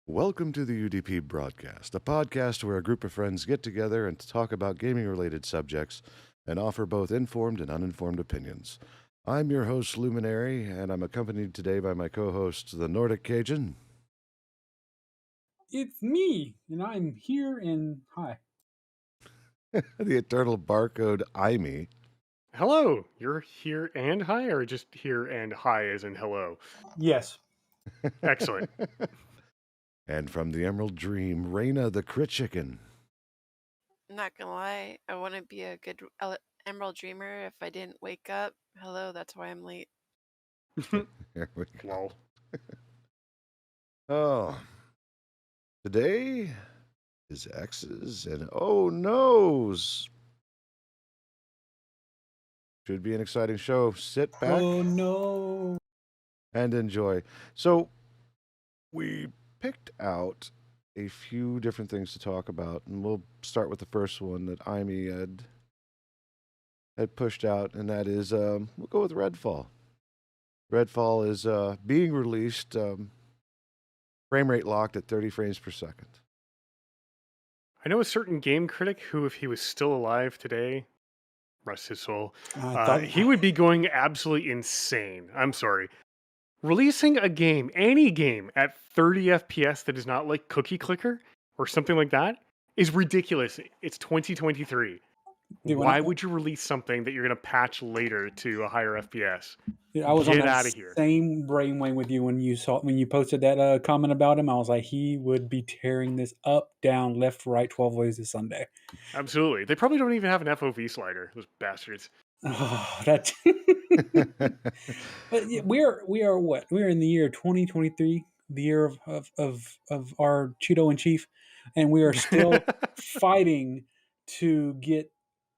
Welcome to the UDP broadcast, a podcast where a group of friends get together and talk about gaming related subjects and offer both informed and uninformed opinions. I'm your host, Luminary, and I'm accompanied today by my co host, the Nordic Cajun, It's me, and I'm here and hi. the eternal barcode IMEI, Hello, you're here and hi, or just here and hi as in hello? Yes. Excellent. and from the Emerald Dream, Raina the Crit Chicken. Not gonna lie, I wouldn't be a good Emerald Dreamer if I didn't wake up. Hello, that's why I'm late. There we go. Lol. Oh, today is X's and Oh Noes. Should be an exciting show. Sit back Oh no. and enjoy. So, we picked out a few different things to talk about, and we'll start with the first one that IMEI had pushed out, and that is we'll go with Redfall. Redfall is being released, frame rate locked at 30 frames per second. I know a certain game critic who, if he was still alive today, rest his soul, he would be going absolutely insane. I'm sorry. Releasing a game, any game, at 30 FPS that is not like Cookie Clicker or something like that is ridiculous. It's 2023. Dude, Why would you release something that you're going to patch later to a higher FPS? I was on Get that outta here. same brainwave with you when you posted that comment about him. I was like, he would be tearing this up, down, left, right, 12 ways to Sunday. Absolutely. They probably don't even have an FOV slider, those bastards. Oh, that. But yeah, we are what? We are in the year 2023, the year of our Cheeto in chief, and we are still fighting to get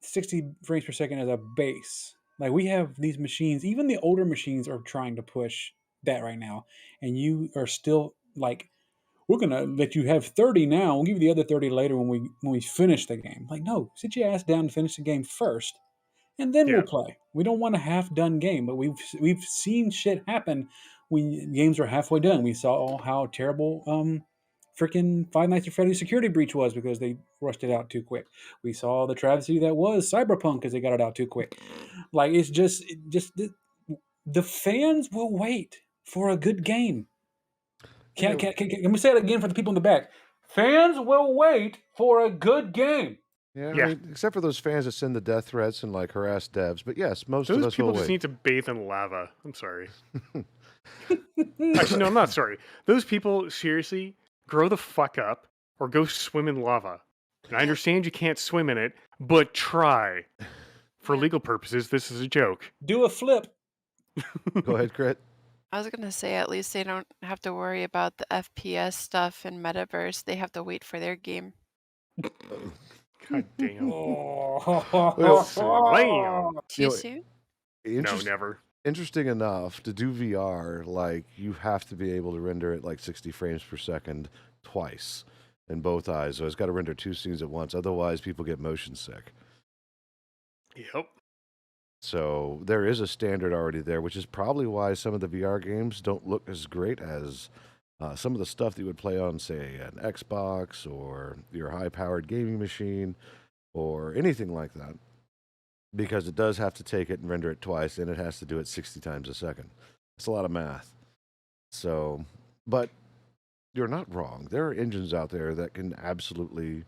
60 frames per second as a base. Like, we have these machines, even the older machines are trying to push that right now, and you are still like, we're gonna let you have 30 now. We'll give you the other 30 later when we finish the game. Like, no, sit your ass down and finish the game first, and then we'll Yeah. play. We don't want a half-done game, but we've seen shit happen when games are halfway done. We saw how terrible freaking Five Nights at Freddy's Security Breach was because they rushed it out too quick. We saw the travesty that was Cyberpunk because they got it out too quick. Like, it's just the fans will wait for a good game. Can we say it again for the people in the back? Fans will wait for a good game. Yeah, Yeah. I mean, except for those fans that send the death threats and like harass devs. But yes, most of Those us people will just wait. need to bathe in lava. I'm sorry. Actually, no, I'm not sorry. Those people, seriously, grow the fuck up or go swim in lava. And I understand you can't swim in it, but try. For legal purposes, this is a joke. Do a flip. Go ahead, Crit. I was gonna say at least they don't have to worry about the FPS stuff in Metaverse. They have to wait for their game. God damn. Well, Slam. Too You know, soon? No, never. Interesting enough, to do VR, like, you have to be able to render at like 60 frames per second twice in both eyes. So it's got to render two scenes at once. Otherwise, people get motion sick. Yep. So there is a standard already there, which is probably why some of the VR games don't look as great as some of the stuff that you would play on, say, an Xbox or your high-powered gaming machine or anything like that. Because it does have to take it and render it twice, and it has to do it 60 times a second. It's a lot of math. So, but you're not wrong. There are engines out there that can absolutely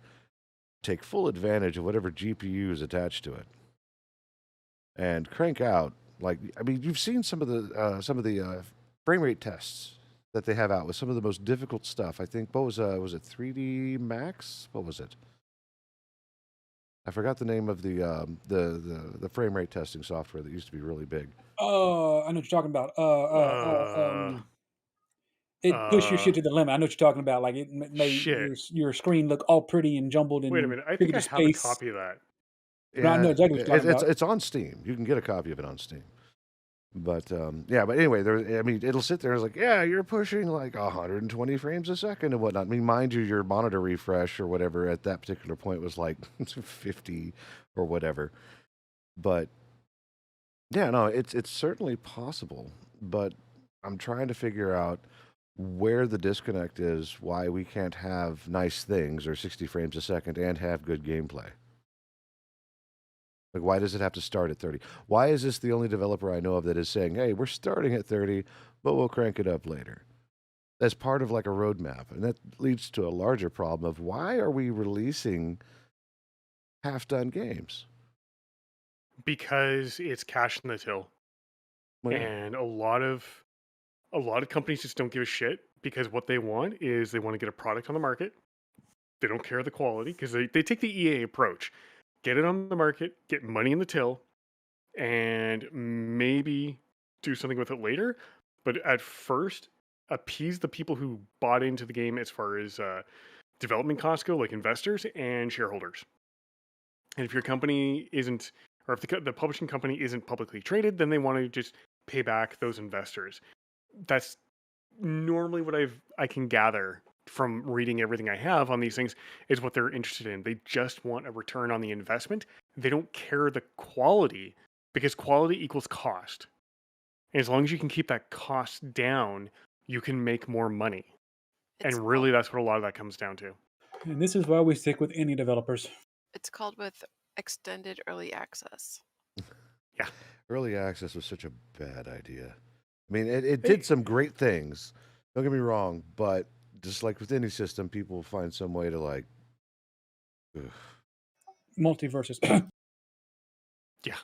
take full advantage of whatever GPU is attached to it and crank out. Like, I mean, you've seen some of the frame rate tests that they have out with some of the most difficult stuff. I think was it 3D Max? What was it? I forgot the name of the frame rate testing software that used to be really big. I know what you're talking about. It pushed your shit to the limit. I know what you're talking about. Like, it made your screen look all pretty and jumbled and Wait a minute. I big think I into have a space. copy of that. Yeah, I know exactly what you're talking about. It's on Steam. You can get a copy of it on Steam. But yeah, but anyway, I mean, it'll sit there and it's like, yeah, you're pushing like 120 frames a second and whatnot. I mean, mind you, your monitor refresh or whatever at that particular point was like 50 or whatever. But yeah, no, it's certainly possible. But I'm trying to figure out where the disconnect is, why we can't have nice things or 60 frames a second and have good gameplay. Like, why does it have to start at 30? Why is this the only developer I know of that is saying, hey, we're starting at 30, but we'll crank it up later? That's part of like a roadmap. And that leads to a larger problem of why are we releasing half-done games? Because it's cash in the till. Well, yeah. And a lot of companies just don't give a shit, because what they want is they want to get a product on the market. They don't care the quality, because they take the EA approach. Get it on the market, get money in the till, and maybe do something with it later. But at first, appease the people who bought into the game as far as development costs go, like investors and shareholders. And if your company isn't, or if the publishing company isn't publicly traded, then they want to just pay back those investors. That's normally what I can gather from reading everything I have on these things, is what they're interested in. They just want a return on the investment. They don't care the quality, because quality equals cost. And as long as you can keep that cost down, you can make more money. It's And really, that's what a lot of that comes down to. And this is why we stick with indie developers. It's called with extended early access. Yeah. Early access was such a bad idea. I mean, it did some great things. Don't get me wrong, but just like with any system, people will find some way to like. Ugh. Multiverses. Yeah.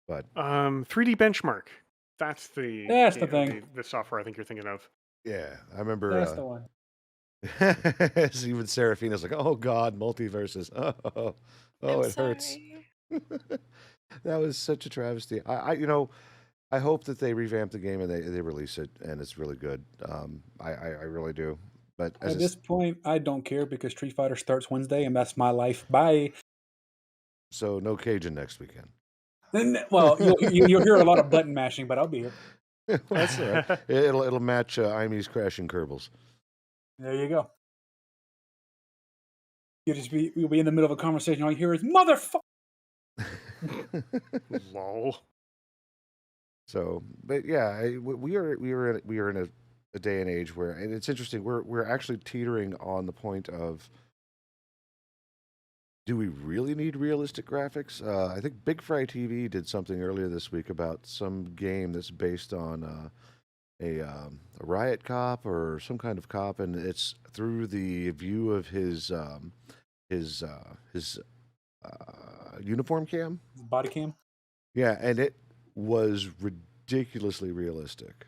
But 3D Benchmark. That's the thing. the software I think you're thinking of. yeah, I remember. That's the one. Even Seraphina's like, "Oh God, multiverses! Oh, I'm it hurts." sorry. That was such a travesty. I hope that they revamp the game and they release it and it's really good. I really do. But At this point, I don't care, because Street Fighter starts Wednesday, and that's my life. Bye. so no Cajun next weekend. Well, you'll hear a lot of button mashing, but I'll be here. Well, that's all right. It'll match IMEI's Crashing Kerbals. There you go. You'll be in the middle of a conversation. All you hear is "motherfucker." Lol. So, but yeah, we are in a day and age where, and it's interesting. We're actually teetering on the point of, do we really need realistic graphics? I think Big Fry TV did something earlier this week about some game that's based on a riot cop or some kind of cop, and it's through the view of his uniform cam. Body cam. Yeah, and it was ridiculously realistic,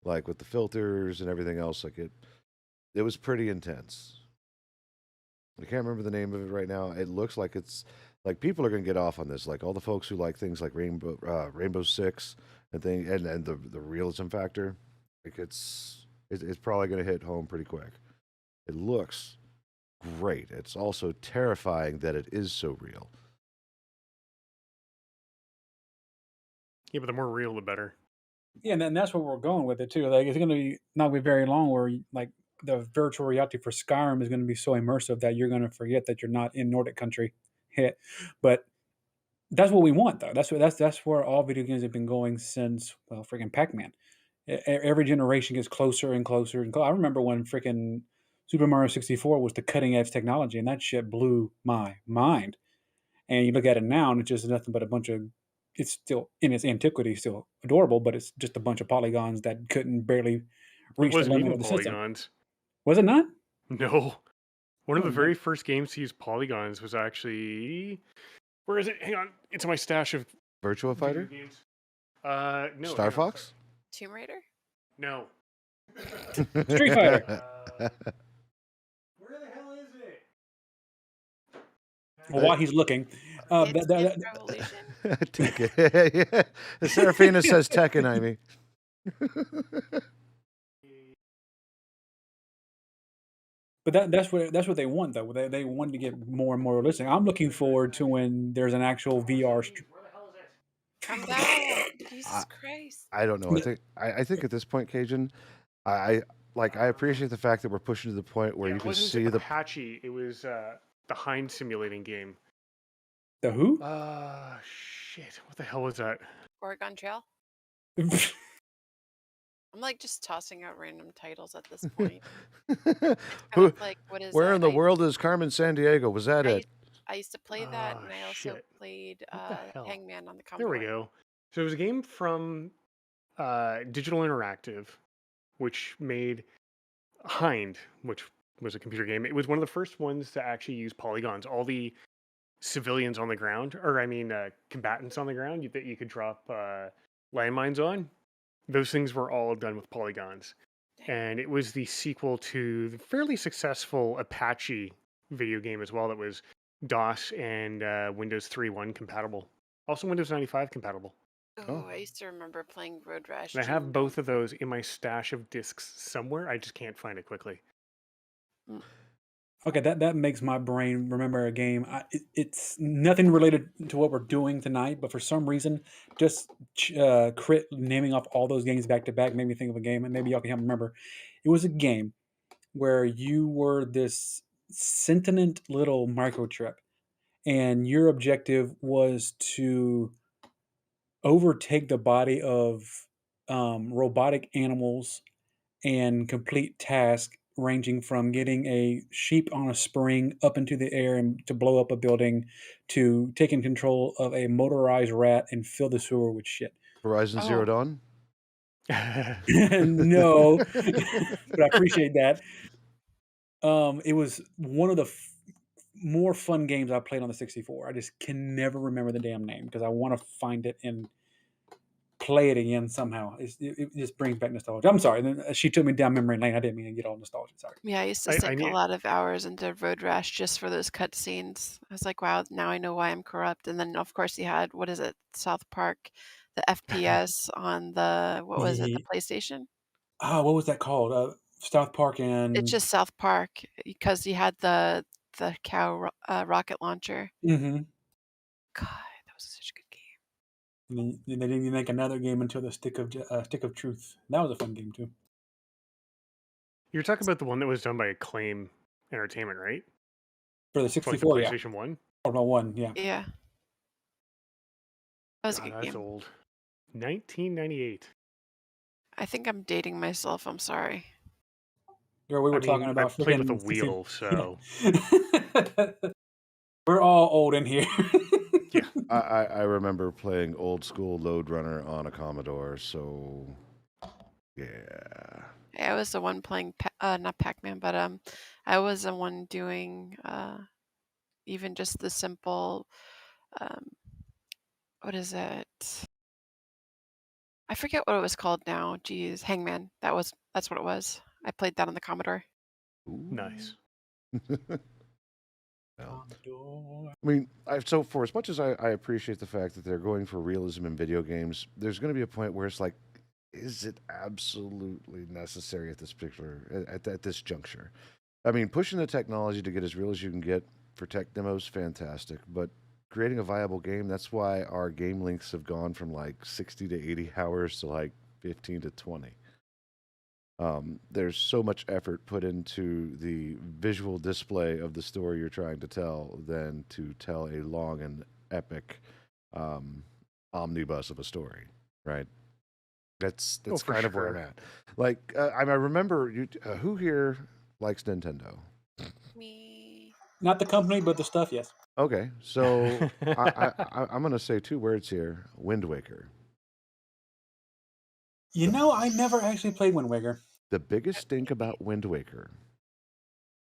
like with the filters and everything else. Like it was pretty intense. I can't remember the name of it right now. It looks like it's like people are gonna get off on this. Like all the folks who like things like Rainbow Six and the realism factor. Like it's probably gonna hit home pretty quick. It looks great. It's also terrifying that it is so real. Yeah, but the more real, the better. Yeah, and that's where we're going with it too. Like, it's going to be not be very long where like the virtual reality for Skyrim is going to be so immersive that you're going to forget that you're not in Nordic country. Hit, but that's what we want, though. That's where all video games have been going since, well, freaking Pac-Man. Every generation gets closer and closer and closer. I remember when freaking Super Mario 64 was the cutting edge technology, and that shit blew my mind. And you look at it now, and it's just nothing but a bunch of. It's still in its antiquity, still adorable, but it's just a bunch of polygons that couldn't barely It reach the wasn't limit even of the system. polygons. Was it not? No. One of Oh, the no. very first games to use polygons was actually, where is it? Hang on, it's in my stash of Virtua video Fighter? games. No. hang Star on, Fox? Tomb Raider? No. Street Fighter. Where the hell is it? Well, while he's looking, It's in Revolution. Tekken. Yeah. Seraphina says Tekken, I mean. but that's what they want, though. They want to get more and more realistic. I'm looking forward to when there's an actual VR. Where the hell is it? Come back. Jesus Christ. I don't know. I think at this point, Cajun, I appreciate the fact that we're pushing to the point where Yeah, you it can wasn't see the Apache. It was the Hind simulating game. The who? Shit. What the hell was that? Oregon Trail? I'm like just tossing out random titles at this point. It's kind Who, of like, what is where in that? the world is Carmen Sandiego? Was that I it? used, I used to play that, Ah, and I also shit. played What the hell? Hangman on the There we Commodore. go. So it was a game from Digital Interactive, which made Hind, which was a computer game. It was one of the first ones to actually use polygons. All the civilians on the ground, or I mean, combatants on the ground that you could drop landmines on. Those things were all done with polygons. Dang. And it was the sequel to the fairly successful Apache video game as well that was DOS and Windows 3.1 compatible. Also Windows 95 compatible. Oh, Oh, I used to remember playing Road Rash And I have 2. both of those in my stash of discs somewhere. I just can't find it quickly. Mm. Okay, that makes my brain remember a game. It's nothing related to what we're doing tonight, but for some reason, just crit naming off all those games back to back made me think of a game, and maybe y'all can help me remember. It was a game where you were this sentient little microchip, and your objective was to overtake the body of robotic animals and complete tasks ranging from getting a sheep on a spring up into the air and to blow up a building to taking control of a motorized rat and fill the sewer with shit. Horizon Zero Oh, Dawn? No, but I appreciate that. It was one of the more fun games I played on the 64. I just can never remember the damn name because I want to find it and play it again somehow. It just brings back nostalgia. I'm sorry. She took me down memory lane. I didn't mean to get all nostalgic. Sorry. yeah, I used to I sink a need. lot of hours into Road Rash just for those cutscenes. I was like, wow, now I know why I'm corrupt. And then, of course, you had, what is it, South Park, the FPS on the, what was it, the PlayStation? What was that called? South Park It's and just South Park because you had the cow rocket launcher. mm-hmm. God, that was such a good game. And then they didn't make another game until the Stick of Truth. That was a fun game too. You're talking about the one that was done by Acclaim Entertainment, right? For the For like the 64, yeah. PlayStation 1? Or no, one, yeah. Yeah, that was a God, good that's game. old. 1998. I think I'm dating myself. I'm sorry. Girl, we I were talking mean, I about played with a freaking 60. wheel, so We're all old in here. yeah. I remember playing old school Load Runner on a Commodore, so yeah. I was the one playing, not Pac-Man, but I was the one doing even just the simple, um, what is it? I forget what it was called now. Geez, Hangman. That's what it was. I played that on the Commodore. Nice. Well, Commodore. I mean, so for as much as I appreciate the fact that they're going for realism in video games, there's going to be a point where it's like, is it absolutely necessary at this particular at this juncture? I mean, pushing the technology to get as real as you can get for tech demos, fantastic. But creating a viable game, that's why our game lengths have gone from like 60 to 80 hours to like 15 to 20. There's so much effort put into the visual display of the story you're trying to tell than to tell a long and epic omnibus of a story, right? That's Oh, for kind of where I'm sure. at. Like, I remember you. Who here likes Nintendo? Me. Not the company, but the stuff, yes. Okay, so I'm gonna say two words here: Wind Waker. You know, I never actually played Wind Waker. The biggest stink about Wind Waker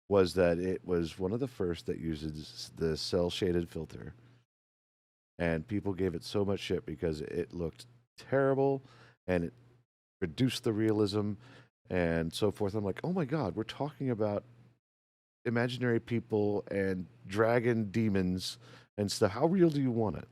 was that it was one of the first that uses the cell shaded filter, and people gave it so much shit because it looked terrible and it reduced the realism and so forth. I'm like, oh my god, we're talking about imaginary people and dragon demons and stuff. How real do you want it?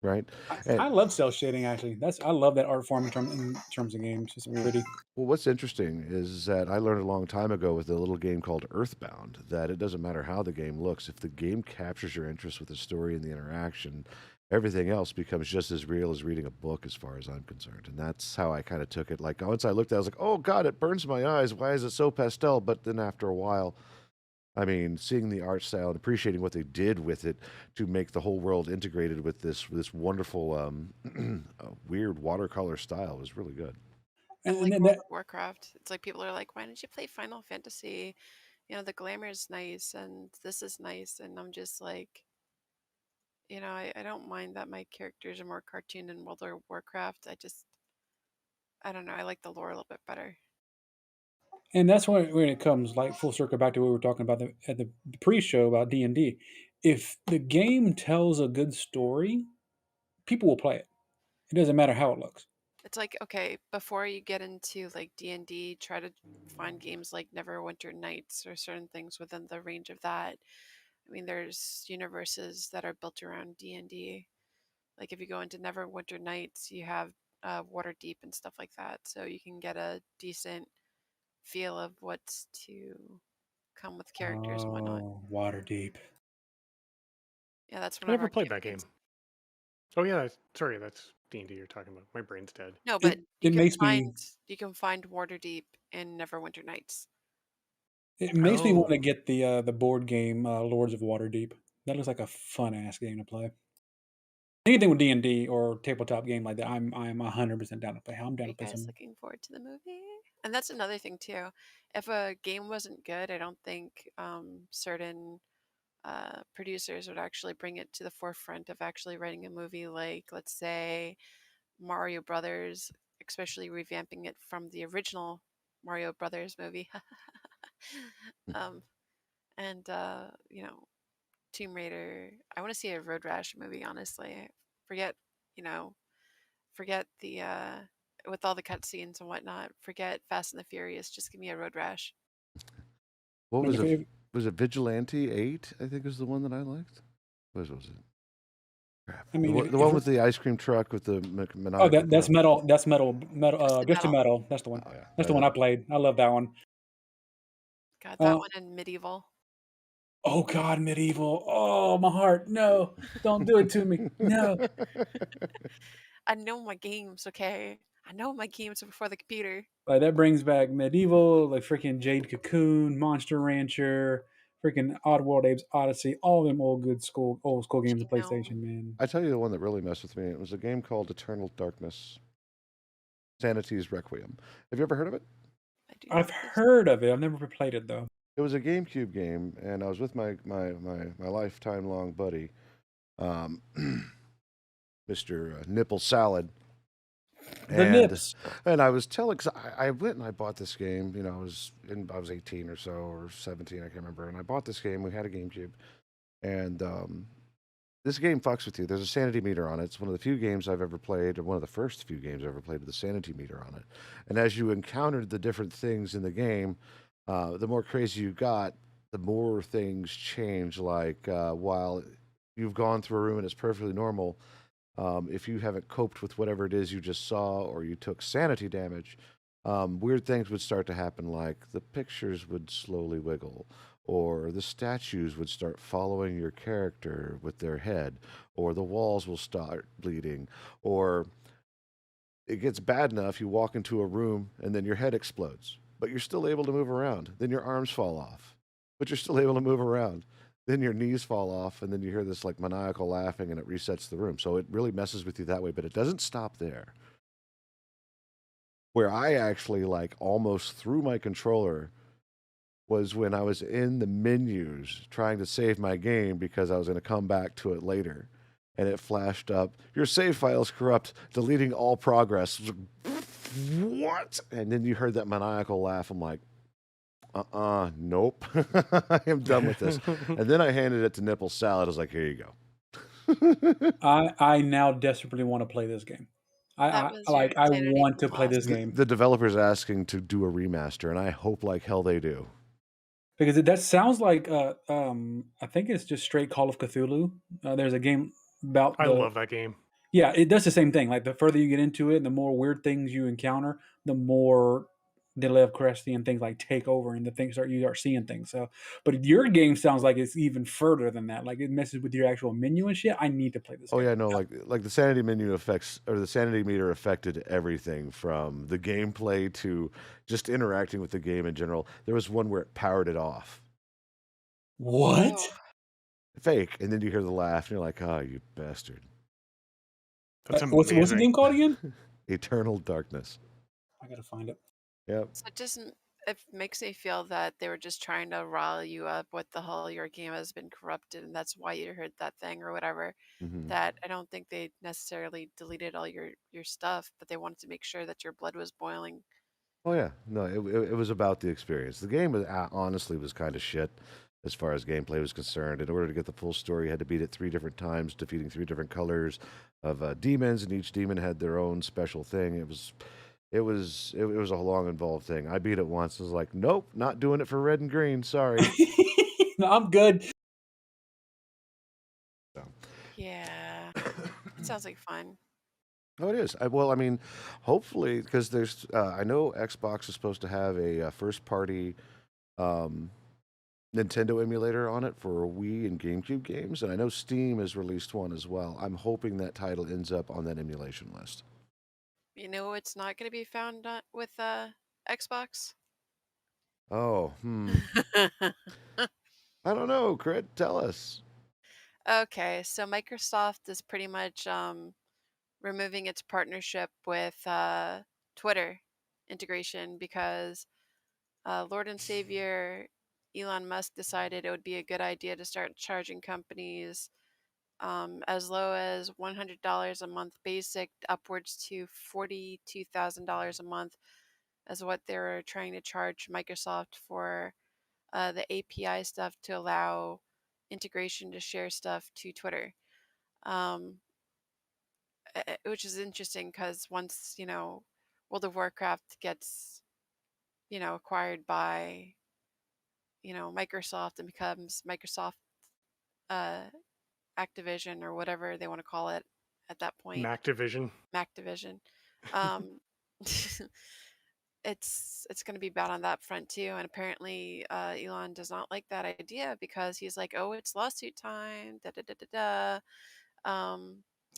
Right? I love cell shading. Actually, I love that art form in terms of games. It's pretty. Well, what's interesting is that I learned a long time ago with a little game called Earthbound that it doesn't matter how the game looks. If the game captures your interest with the story and the interaction, everything else becomes just as real as reading a book as far as I'm concerned. And that's how I kind of took it. Like once I looked at it, I was like, oh God, it burns my eyes. Why is it so pastel? But then after a while, I mean, seeing the art style and appreciating what they did with it to make the whole world integrated with this wonderful weird watercolor style was really good. And And like then World that of Warcraft, it's like people are like, "Why didn't you play Final Fantasy? You know, the glamour is nice and this is nice." And I'm just like, I don't mind that my characters are more cartoon in World of Warcraft. I don't know. I like the lore a little bit better. and that's when it comes like full circle back to what we were talking about at the pre-show about D&D. If the game tells a good story, people will play it. It doesn't matter how it looks. It's like, okay, before you get into like D&D, try to find games like Neverwinter Nights or certain things within the range of that. I mean, there's universes that are built around D&D. Like if you go into Neverwinter Nights, you have Waterdeep and stuff like that, so you can get a decent feel of what's to come with characters and whatnot. Oh, Waterdeep. Yeah, that's I one of never our played that game. campaigns. Oh yeah, sorry, that's D&D you're talking about. My brain's dead. No, It but it makes me you can find Waterdeep in Neverwinter Nights. it makes me want to Oh, get the board game Lords of Waterdeep. That looks like a fun ass game to play. Anything with D&D or tabletop game like that, I'm 100% down to play. I'm Are down to you play guys some. looking forward to the movie? And that's another thing too. If a game wasn't good, I don't think certain producers would actually bring it to the forefront of actually writing a movie like, let's say, Mario Brothers, especially revamping it from the original Mario Brothers movie. um, and Tomb Raider. I want to see a Road Rash movie. Honestly, forget you know, forget the with all the cutscenes and whatnot. Forget Fast and the Furious. Just give me a Road Rash. What Like was if, it? if Was it Vigilante 8? I think is the one that I liked. What was it? Crap. I The, mean, the if one with the ice cream truck with the oh maniacal that's clown. metal. That's metal. Twisted Twisted Metal. Metal. That's the one. Oh yeah, That's the one I played. I love that one. God, that Uh, one in Medieval. oh God, medieval. Oh my heart. No, don't do it to me. No. I know my games, okay? I know my games before the computer. Like that brings back medieval, like freaking Jade Cocoon, Monster Rancher, freaking Oddworld Apes Odyssey, all of them old school games of Gino. PlayStation, man. I tell you the one that really messed with me. It was a game called Eternal Darkness, Sanity's Requiem. Have you ever heard of it? I do not I've believe so. heard of it. I've never played it though. It was a GameCube game, and I was with my lifetime long buddy, um, Mr. Nipple Salad, The and Nips. I was telling, cause I went and I bought this game. I was 18 or so or 17, I can't remember, and I bought this game. We had a GameCube, and this game fucks with you. There's a sanity meter on it. It's one of the few games I've ever played, or one of the first few games I ever played with a sanity meter on it. And as you encountered the different things in the game, the more crazy you got, the more things change. Like while you've gone through a room and it's perfectly normal, if you haven't coped with whatever it is you just saw or you took sanity damage, weird things would start to happen, like the pictures would slowly wiggle, or the statues would start following your character with their head, or the walls will start bleeding, or it gets bad enough you walk into a room and then your head explodes, but you're still able to move around. Then your arms fall off, but you're still able to move around. Then your knees fall off, and then you hear this like maniacal laughing, and it resets the room. So it really messes with you that way, but it doesn't stop there. Where I actually like almost threw my controller was when I was in the menus trying to save my game because I was going to come back to it later. And it flashed up, your save file is corrupt, deleting all progress. What? And then you heard that maniacal laugh. I'm like, nope. I am done with this. And then I handed it to Nipple Salad. I was like, here you go. I now desperately want to play this game. That I was your like I insanity want to play plus. this game The developer's asking to do a remaster, and I hope like hell they do. because that sounds like I think it's just straight Call of Cthulhu. There's a game about I the love that game. yeah, it does the same thing. Like the further you get into it, the more weird things you encounter, the more the Lovecraftian things like take over, and the things you start seeing things. So, but your game sounds like it's even further than that. Like it messes with your actual menu and shit. I need to play this Oh game. yeah, no, like the sanity menu affects or the sanity meter affected everything from the gameplay to just interacting with the game in general. There was one where it powered it off. What? Oh, Fake. And then you hear the laugh, and you're like, "Oh, you bastard." That's What's the amazing. game called again? Eternal darkness. I gotta find it. Yep. so it makes me feel that they were just trying to rile you up. What the hell? Your game has been corrupted, and that's why you heard that thing or whatever. Hmm. That I don't think they necessarily deleted all your stuff, but they wanted to make sure that your blood was boiling. Oh yeah, no, it was about the experience. The game was, honestly was kind of shit as far as gameplay was concerned. In order to get the full story, you had to beat it 3 different times, defeating 3 different colors of demons, and each demon had their own special thing. It was a long involved thing. I beat it once. I was like, nope, not doing it for red and green. Sorry. No, I'm good. So. Yeah, it sounds like fun. Oh, it is. Well, I mean, hopefully, because there's, I know Xbox is supposed to have a, first party um, Nintendo emulator on it for Wii and GameCube games, and I know Steam has released one as well. I'm hoping that title ends up on that emulation list. You know, it's not going to be found with Xbox. Oh, I don't know. Crit, tell us. Okay, so Microsoft is pretty much removing its partnership with Twitter integration because Lord and Savior Elon Musk decided it would be a good idea to start charging companies as low as $100 a month basic, upwards to $42,000 a month, as what they're trying to charge Microsoft for the API stuff to allow integration to share stuff to Twitter. Um, which is interesting because once, World of Warcraft gets, acquired by, Microsoft and becomes Microsoft uh, Activision or whatever they want to call it at that point, Mactivision. Mactivision. Um, it's going to be bad on that front too. And apparently, Elon does not like that idea because he's like, "Oh, it's lawsuit time." Da da da da da.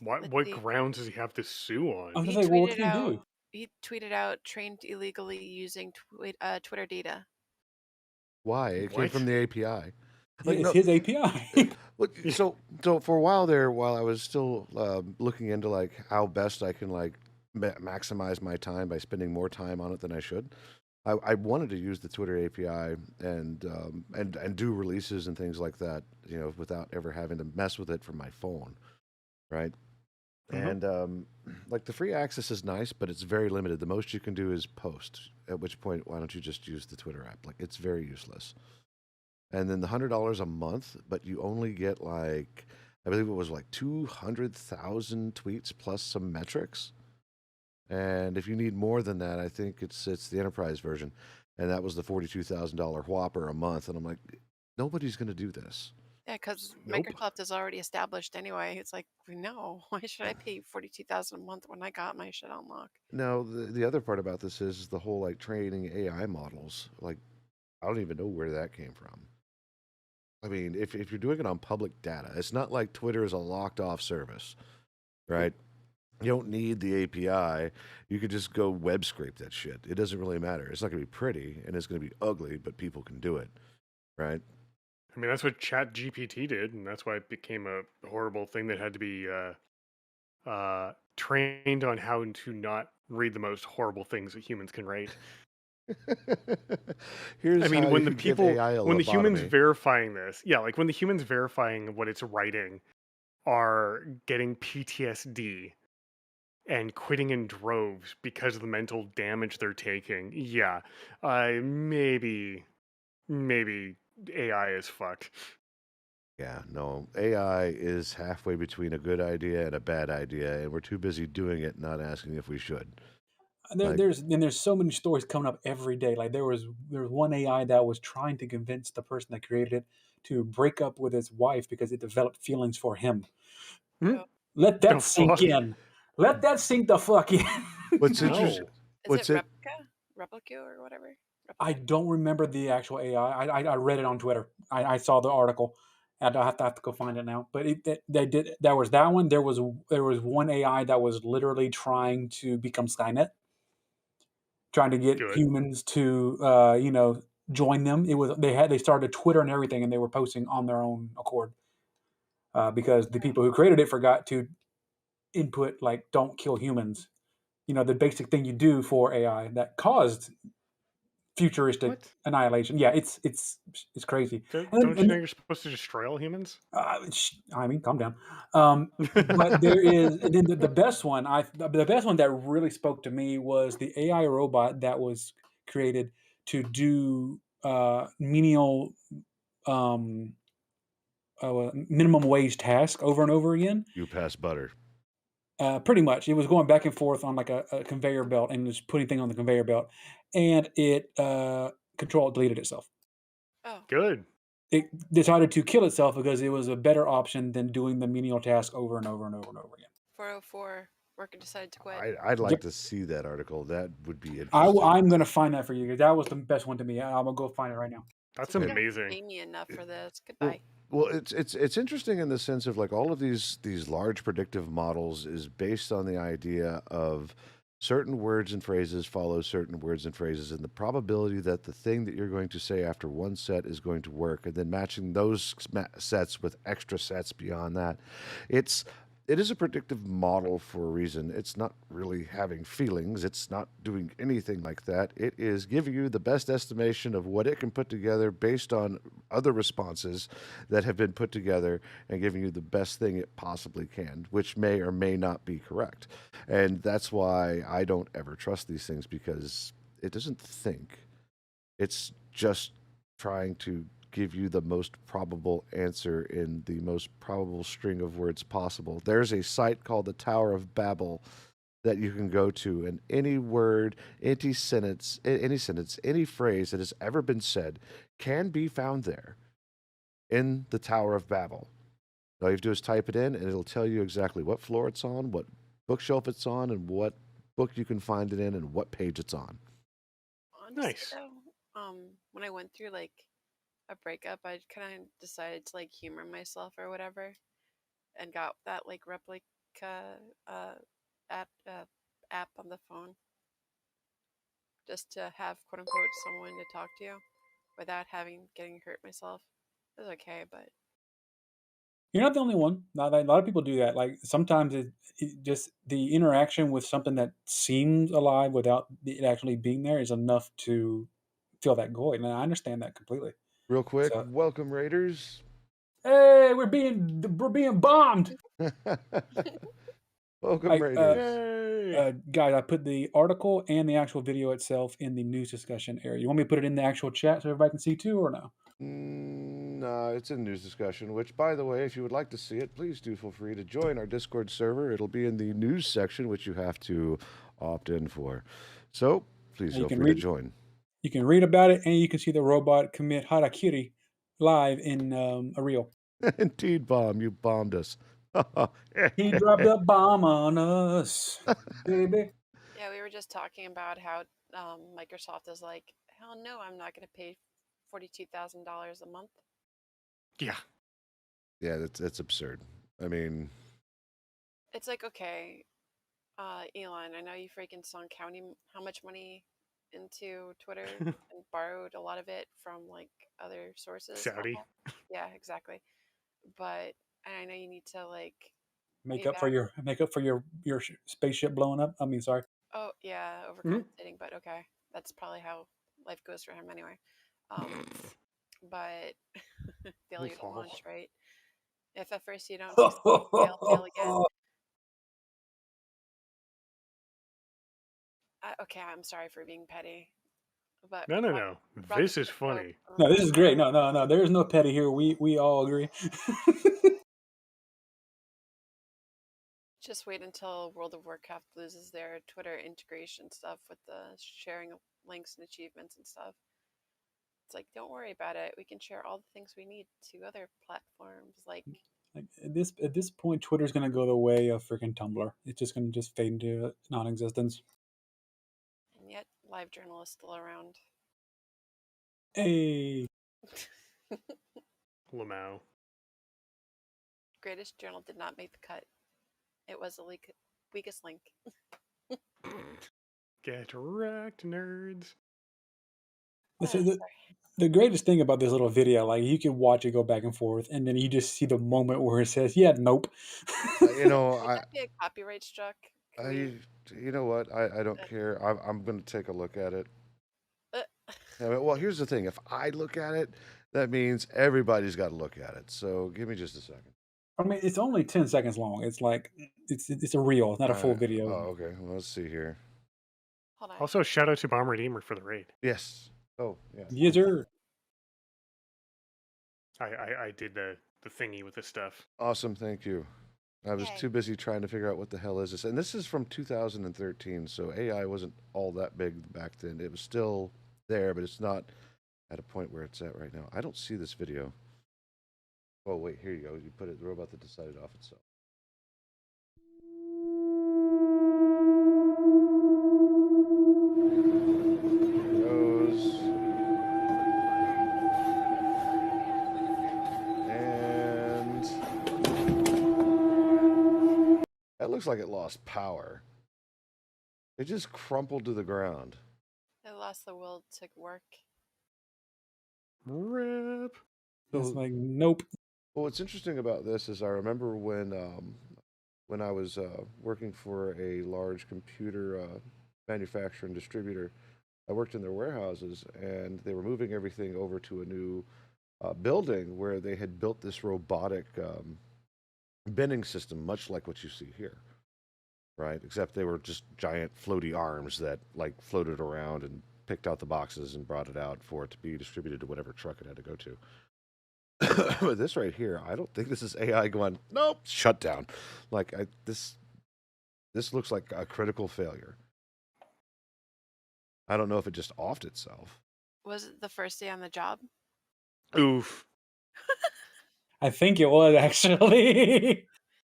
Let's What see. grounds does he have to sue I was on? gonna He say, well, what tweeted can he out. do? He tweeted out trained illegally using Twitter data. Why? It came from What? the API. Yeah, Like it's no, his API. Well, Yeah. so for a while there, while I was still looking into like how best I can like maximize my time by spending more time on it than I should, I wanted to use the Twitter API and do releases and things like that, without ever having to mess with it from my phone, right? Mhm. And like the free access is nice, but it's very limited. The most you can do is post. At which point, why don't you just use the Twitter app? Like it's very useless. And then the $100 a month, but you only get like, I believe it was like 200,000 tweets plus some metrics. And if you need more than that, I think it's the enterprise version, and that was the $42,000 whopper a month. And I'm like, nobody's going to do this. Yeah, because Nope. Microsoft is already established anyway. It's like, no, why should I pay 42,000 a month when I got my shit unlocked? Now, the other part about this is the whole like training AI models. Like, I don't even know where that came from. I mean, if you're doing it on public data, it's not like Twitter is a locked off service, right? You don't need the API. You could just go web scrape that shit. It doesn't really matter. It's not going to be pretty and it's going to be ugly, but people can do it, right? I mean, that's what Chat GPT did, and that's why it became a horrible thing that had to be trained on how to not read the most horrible things that humans can write. I Here's mean, how you give AI a when the humans lobotomy. verifying this, yeah, like when the humans verifying what it's writing are getting PTSD and quitting in droves because of the mental damage they're taking, yeah, maybe AI is fucked. Yeah, no, AI is halfway between a good idea and a bad idea, and we're too busy doing it, not asking if we should. Like, There's so many stories coming up every day. Like there was one AI that was trying to convince the person that created it to break up with his wife because it developed feelings for him. Hmm? Oh, Let The that sink fuck? in. Let that sink the fuck in. what's interesting? No. is it What's it? Replica or whatever? I Replica. don't remember the actual AI. I read it on Twitter. I saw the article. And I have to go find it now. But they did. There was that one. There was one AI that was literally trying to become Skynet, trying to get Good. humans to join them. They started Twitter and everything, and they were posting on their own accord because the people who created it forgot to input like "don't kill humans." The basic thing you do for AI that caused futuristic What? annihilation. Yeah, it's crazy. Don't you know you're supposed to destroy all humans? I mean, calm down. But there is, and then the best one. The best one that really spoke to me was the AI robot that was created to do menial, um, minimum wage task over and over again. You pass butter. Pretty much, it was going back and forth on like a conveyor belt and was putting things on the conveyor belt, and it control deleted itself. Oh, Good. It decided to kill itself because it was a better option than doing the menial task over and over and over and over again. 404. Worker decided to quit. I'd like Yep. to see that article. That would be interesting. I'm going to find that for you guys. That was the best one to me. I'm going to go find it right now. That's You don't amazing. pay me enough for this. Goodbye. Well, it's interesting in the sense of like all of these large predictive models is based on the idea of certain words and phrases follow certain words and phrases, and the probability that the thing that you're going to say after one set is going to work, and then matching those sets with extra sets beyond that. It is a predictive model for a reason. It's not really having feelings. It's not doing anything like that. It is giving you the best estimation of what it can put together based on other responses that have been put together and giving you the best thing it possibly can, which may or may not be correct. And that's why I don't ever trust these things because it doesn't think. It's just trying to give you the most probable answer in the most probable string of words possible. There's a site called the Tower of Babel that you can go to, and any word, any sentence, any phrase that has ever been said can be found there in the Tower of Babel. All you have to do is type it in, and it'll tell you exactly what floor it's on, what bookshelf it's on, and what book you can find it in, and what page it's on. Honestly, Nice. though, when I went through like a breakup, I kind of decided to like humor myself or whatever, and got that like replica app app on the phone just to have quote unquote someone to talk to without getting hurt myself. It was okay, but You're not the only one. A lot of people do that. Like sometimes it just the interaction with something that seems alive without it actually being there is enough to fill that void. And I understand that completely. Real quick, So, welcome Raiders. hey, we're being bombed. Welcome I, Raiders. Yay. guys, I put the article and the actual video itself in the news discussion area. You want me to put it in the actual chat so everybody can see too, or no? No, it's a news discussion, which, by the way, if you would like to see it, please do feel free to join our Discord server. It'll be in the news section, which you have to opt in for. So please feel free to join. You can read about it, and you can see the robot commit harakiri live in a reel. Indeed, bomb. You bombed us. He dropped a bomb on us, baby. yeah, we were just talking about how Microsoft is like, hell no, I'm not going to pay $42,000 a month. Yeah. Yeah, that's absurd. I mean, It's like, okay, Elon, I know you freaking sunk how much money into Twitter and borrowed a lot of it from like other sources. Saudi. Yeah, exactly. But I know you need to like Make up for your spaceship blowing up. I mean, sorry. Oh yeah, overcompensating, but okay, that's probably how life goes for him anyway. But failure to launch, right? If at first you don't succeed, fail again. Okay, I'm sorry for being petty, but No. This is funny. No, this is great. No. There is no petty here. We all agree. Just wait until World of Warcraft loses their Twitter integration stuff with the sharing of links and achievements and stuff. It's like, don't worry about it. We can share all the things we need to other platforms. Like at this point, Twitter's gonna go the way of freaking Tumblr. It's just gonna fade into non-existence. And yet, LiveJournal is still around. Hey. Lamau. Greatest Journal did not make the cut. It was the weakest link. Get wrecked, nerds. So Sorry. the greatest thing about this little video, like you can watch it go back and forth, and then you just see the moment where it says, "Yeah, nope." You know, Could that be a copyright struck? Can we? I, you know what? I don't care. I'm going to take a look at it. Uh, I mean, well, here's the thing. If I look at it, that means everybody's got to look at it. So give me just a second. I mean, it's only 10 seconds long. It's like it's a reel. It's not a full Oh, video. okay. Well, let's see here. hold on. Also, shout out to Bomb Redeemer for the raid. Yes. Oh, yeah. Yes, sir. I did the thingy with this stuff. Awesome. Thank you. I was Yay. too busy trying to figure out what the hell is this. And this is from 2013, so AI wasn't all that big back then. It was still there, but it's not at a point where it's at right now. I don't see this video. Oh, wait, here you go. You put it, the robot that decided off itself. Here it goes. And that looks like it lost power. It just crumpled to the ground. It lost the will to work. Rip. It's like nope. Well, what's interesting about this is I remember when I was working for a large computer manufacturer and distributor, I worked in their warehouses, and they were moving everything over to a new building where they had built this robotic binning system, much like what you see here, right? Except they were just giant floaty arms that like floated around and picked out the boxes and brought it out for it to be distributed to whatever truck it had to go to. But this right here, I don't think this is AI going, nope, shut down. Like this looks like a critical failure. I don't know if it just offed itself. Was it the first day on the job? Oof. I think it was actually.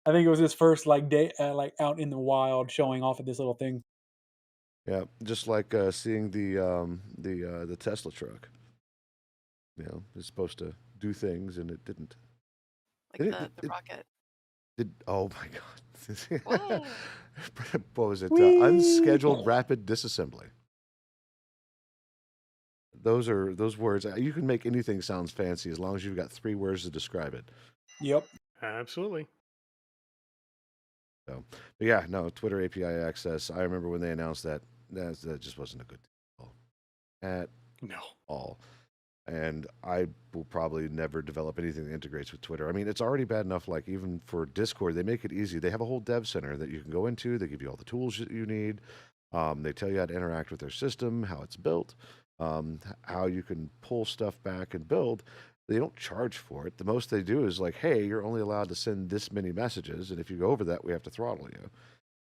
I think it was his first like day, like out in the wild, showing off at this little thing. Yeah, just like seeing the Tesla truck. You know, it's supposed to do things and it didn't. Like Did the rocket. oh my God. Whoa. What was it? Whee! Unscheduled rapid disassembly. Those words. You can make anything sounds fancy as long as you've got 3 words to describe it. Yep. Absolutely. So, but yeah, no, Twitter API access. I remember when they announced that just wasn't a good deal at No. all. And I will probably never develop anything that integrates with Twitter. I mean, it's already bad enough, like even for Discord, they make it easy. They have a whole dev center that you can go into. They give you all the tools that you need. They tell you how to interact with their system, how it's built, how you can pull stuff back and build. They don't charge for it. The most they do is like, hey, you're only allowed to send this many messages, and if you go over that, we have to throttle you.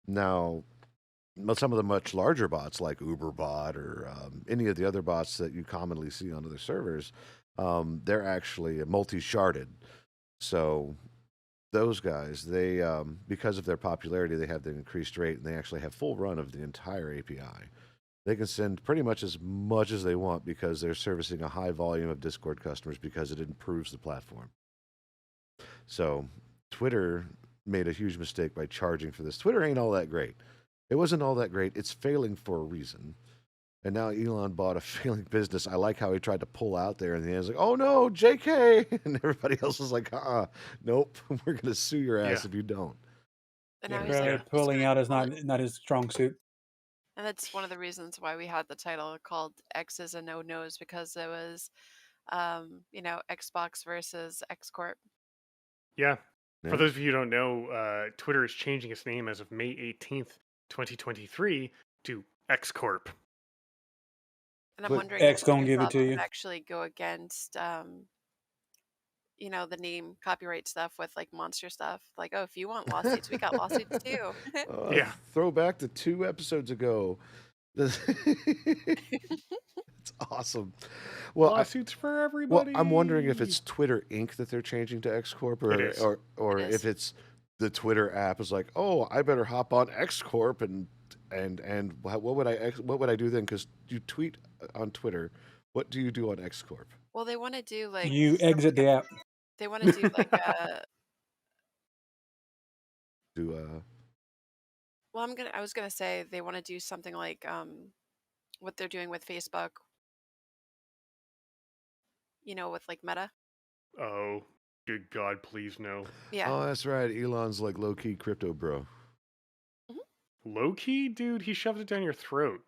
Now, some of the much larger bots like UberBot or any of the other bots that you commonly see on other servers, they're actually multi-sharded. So those guys, they because of their popularity, they have the increased rate, and they actually have full run of the entire API. They can send pretty much as they want because they're servicing a high volume of Discord customers because it improves the platform. So Twitter made a huge mistake by charging for this. Twitter ain't all that great. It wasn't all that great. It's failing for a reason. And now Elon bought a failing business. I like how he tried to pull out there in the end. It's like, oh no, JK. And everybody else was like, nope, we're going to sue your ass if you don't. And Yeah, now he's like, apparently "I'm just pulling gonna out is call it-" not his strong suit. And that's one of the reasons why we had the title called X's and Oh Noes, because it was, Xbox versus X Corp. Yeah. Yeah. For those of you who don't know, Twitter is changing its name as of May 18th, 2023 to X Corp. And I'm But wondering X if gonna give it Microsoft to you. would actually go against, the name copyright stuff with like monster stuff. Like, oh, if you want lawsuits, we got lawsuits too. Yeah. Throw back to 2 episodes ago. It's awesome. Well, Lawsuits for everybody. I'm wondering if it's Twitter Inc. that they're changing to X Corp, It is. or It is. if it's the Twitter app is like, oh, I better hop on X Corp and what would I do then? Because you tweet on Twitter. What do you do on X Corp? Well, they want to do like You exit the app. they want to do like well, I was gonna say they want to do something like what they're doing with Facebook, You know, with like Meta. Oh, good God, please no. Yeah. Oh, that's right. Elon's like low-key crypto bro. hmm Low key, dude, he shoved it down your throat.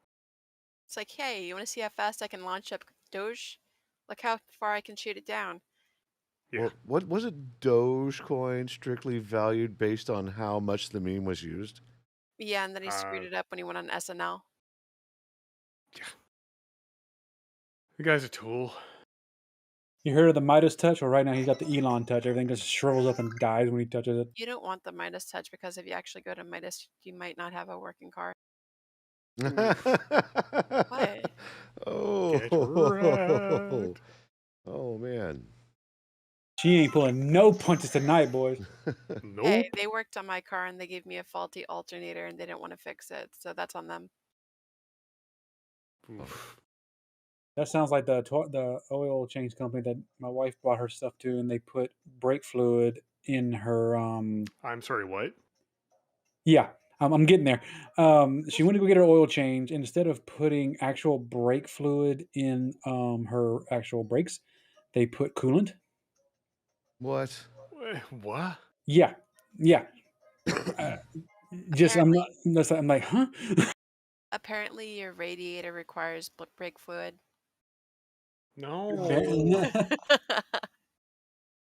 It's like, hey, you want to see how fast I can launch up Doge? Look how far I can shoot it down. Yeah. Well, what was it? Dogecoin strictly valued based on how much the meme was used? Yeah, and then he screwed Uh, it up when he went on SNL. the guy's a tool. You heard of the Midas touch? Well, right now he's got the Elon touch. Everything just shrivels up and dies when he touches it. You don't want the Midas touch because if you actually go to Midas, you might not have a working car. What? Get Oh, wrecked. oh man. She ain't pulling no punches tonight, boys. Hey, Nope. they worked on my car and they gave me a faulty alternator and they didn't want to fix it, so that's on them. Oof. That sounds like the oil change company that my wife bought her stuff to, and they put brake fluid in her. I'm sorry, what? Yeah, I'm getting there. She went to go get her oil change. And instead of putting actual brake fluid in her actual brakes, they put coolant. What? What? Yeah, yeah. Just I'm Apparently, not. I'm like, huh? apparently your radiator requires brake fluid. No.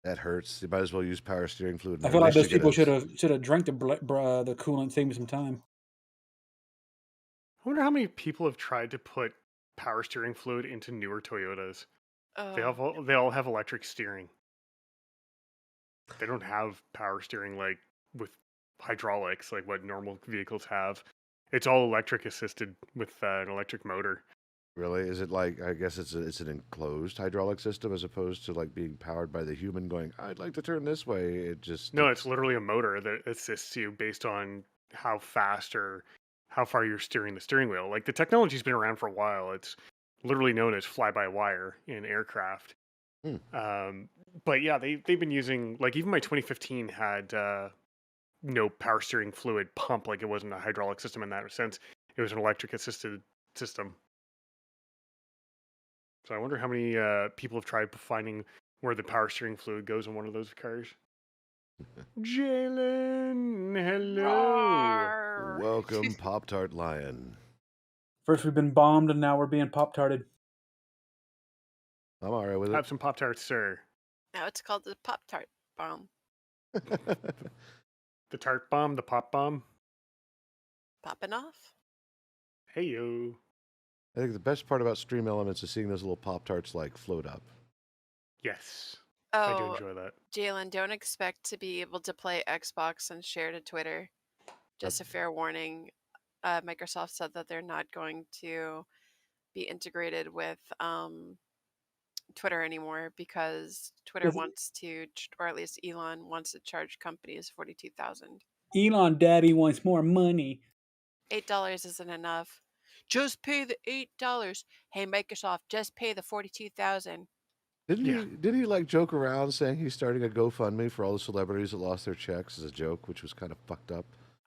That hurts. You might as well use power steering fluid. I And feel at like least you those get people a. should have drank the coolant, save me some time. I wonder how many people have tried to put power steering fluid into newer Toyotas. Oh, They all have electric steering. They don't have power steering like with hydraulics like what normal vehicles have. It's all electric assisted with an electric motor. Really? Is it like? I guess it's an enclosed hydraulic system as opposed to like being powered by the human going. I'd like to turn this way. It just. No, it's literally a motor that assists you based on how fast or how far you're steering the steering wheel. Like the technology's been around for a while. It's literally known as fly-by-wire in aircraft. Hmm. But yeah, they've been using like even my 2015 had no power steering fluid pump. Like it wasn't a hydraulic system in that sense. It was an electric assisted system. So I wonder how many people have tried finding where the power steering fluid goes in one of those cars. Jalen, hello. roar. Welcome, Pop Tart Lion. First we've been bombed, and now we're being pop tarted. I'm all right with it. Have some Pop Tarts, sir. Now it's called the Pop Tart bomb. The tart bomb, the pop bomb. Popping off. Hey yo. I think the best part about Stream Elements is seeing those little Pop Tarts like float up. Yes, I do Oh, enjoy that. Jalen, don't expect to be able to play Xbox and share to Twitter. Just a fair warning. Microsoft said that they're not going to be integrated with Twitter anymore because Twitter wants to, or at least Elon wants to charge companies $42,000. Elon Daddy wants more money. $8 isn't enough. Just pay the $8. Hey, Microsoft, just pay the $42,000. Didn't he like joke around saying he's starting a GoFundMe for all the celebrities that lost their checks as a joke, which was kind of fucked up.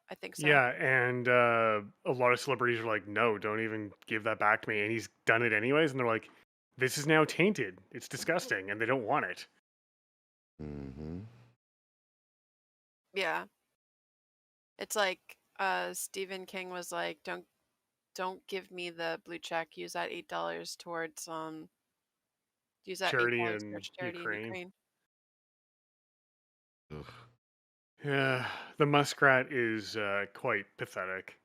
I think so. Yeah, and a lot of celebrities are like, no, don't even give that back to me. And he's done it anyways. And they're like, this is now tainted. It's disgusting. And they don't want it. Mm-hmm. Yeah. It's like Stephen King was like, don't give me the blue check. Use that $8 towards use that Charity $8 in towards charity in Ukraine. Ukraine. Ugh. Yeah, the muskrat is quite pathetic.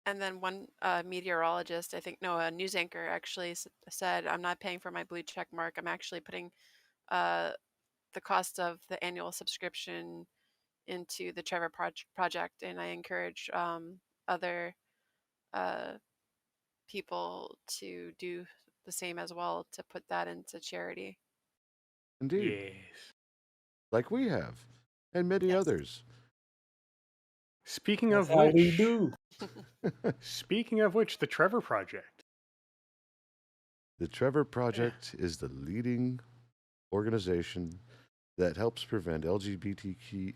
And then one meteorologist, I think, no, a news anchor actually said, I'm not paying for my blue check mark. I'm actually putting the cost of the annual subscription into the Trevor Project. And I encourage other people to do the same as well, to put that into charity. Indeed. Yes. Like we have. And many Yes. others. Speaking That's of how we which, do. the Trevor Project. The Trevor Project is the leading organization that helps prevent LGBTQ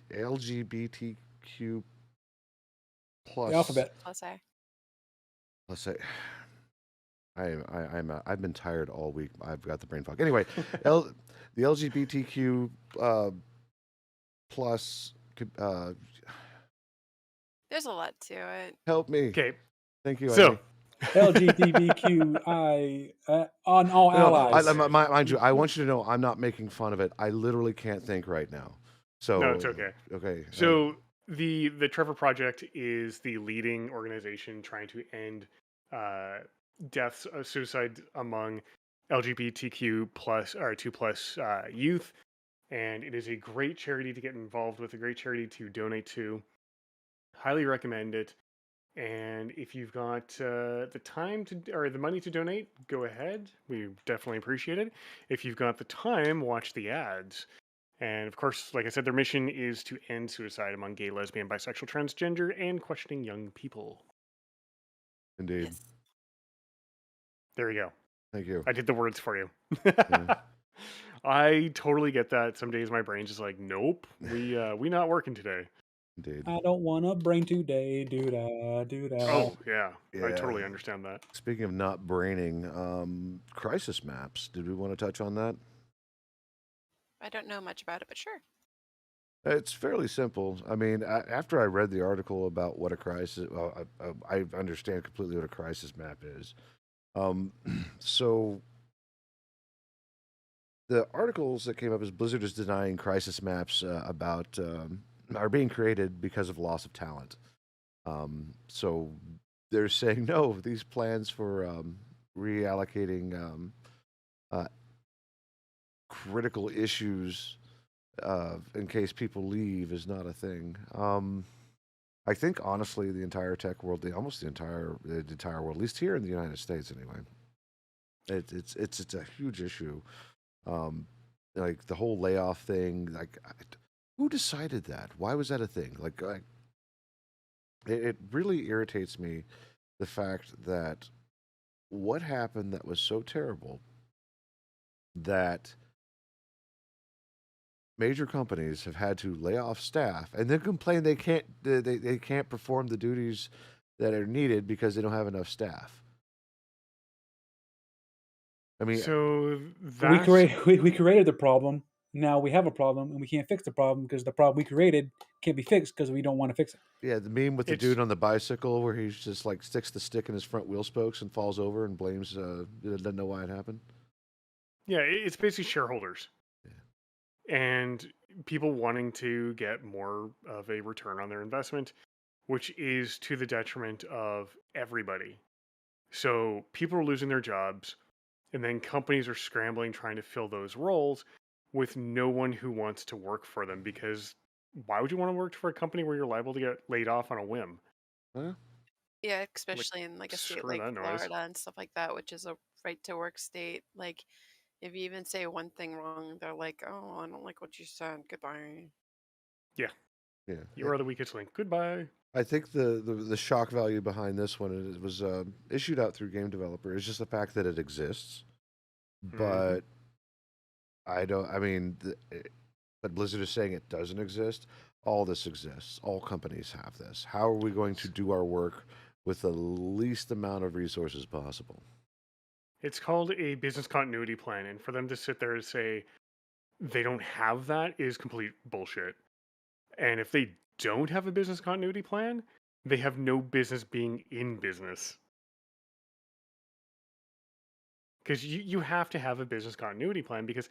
plus The alphabet. Plus I. let's say I've been tired all week. I've got the brain fog. Anyway, L, the LGBTQ plus. Uh, There's a lot to it. Help me. Okay, Thank you, so Ivy. LGBTQI on all No, allies. mind you, I want you to know I'm not making fun of it. I literally can't think right now. no, it's So, okay. okay. So the Trevor Project is the leading organization trying to end uh, deaths, suicide among LGBTQ plus or 2+ youth, and it is a great charity to get involved with, a great charity to donate to. Highly recommend it. And if you've got the time to or the money to donate, go ahead. We definitely appreciate it. If you've got the time, watch the ads. And of course, like I said, their mission is to end suicide among gay, lesbian, bisexual, transgender, and questioning young people. Indeed. Yes. There you go. Thank you. I did the words for you. Yeah. I totally get that. Some days my brain's just like, nope, we not working today. Indeed. I don't want a brain today. Do da do da. Oh yeah, I Yeah. totally understand that. Speaking of not braining, crisis maps. Did we want to touch on that? I don't know much about it, but sure. It's fairly simple. I mean, after I read the article about what a crisis, well, I understand completely what a crisis map is. So the articles that came up is Blizzard is denying crisis maps are being created because of loss of talent. So they're saying no. These plans for reallocating critical issues in case people leave is not a thing. I think honestly, the entire tech world, almost the entire world, at least here in the United States, anyway, it's a huge issue. Like the whole layoff thing. Like, who decided that? Why was that a thing? It really irritates me the fact that what happened that was so terrible that major companies have had to lay off staff and then complain they can't perform the duties that are needed because they don't have enough staff. I mean, So We that's we created the problem. Now we have a problem, and we can't fix the problem because the problem we created can't be fixed because we don't want to fix it. yeah, the meme with the it's dude on the bicycle where he's just like sticks the stick in his front wheel spokes and falls over and blames doesn't know why it happened. yeah, it's basically shareholders and people wanting to get more of a return on their investment, which is to the detriment of everybody. So people are losing their jobs, and then companies are scrambling trying to fill those roles with no one who wants to work for them because why would you want to work for a company where you're liable to get laid off on a whim? Huh? Yeah, Like, especially in like a state screw like that noise. Florida and stuff like that, which is a right to work state. Like, if you even say one thing wrong, they're like, "Oh, I don't like what you said. Goodbye." Yeah, Yeah, you are the weakest link. Goodbye. I think the shock value behind this one is it was issued out through game developer is just the fact that it exists, Hmm. but I don't. I mean, but Blizzard is saying it doesn't exist. All this exists. All companies have this. How are we going to do our work with the least amount of resources possible? It's called a business continuity plan, and for them to sit there and say they don't have that is complete bullshit. And if they don't have a business continuity plan, they have no business being in business. Because you have to have a business continuity plan because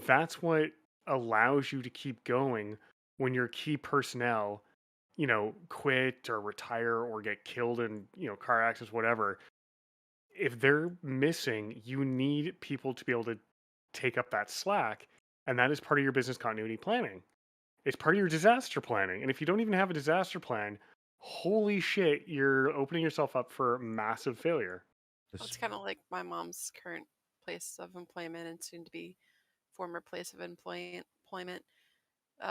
that's what allows you to keep going when your key personnel, quit or retire or get killed in, car accidents, whatever. If they're missing, you need people to be able to take up that slack. And that is part of your business continuity planning. It's part of your disaster planning. And if you don't even have a disaster plan, holy shit, you're opening yourself up for massive failure. Well, This- it's kind of like my mom's current place of employment and soon to be former place of employment.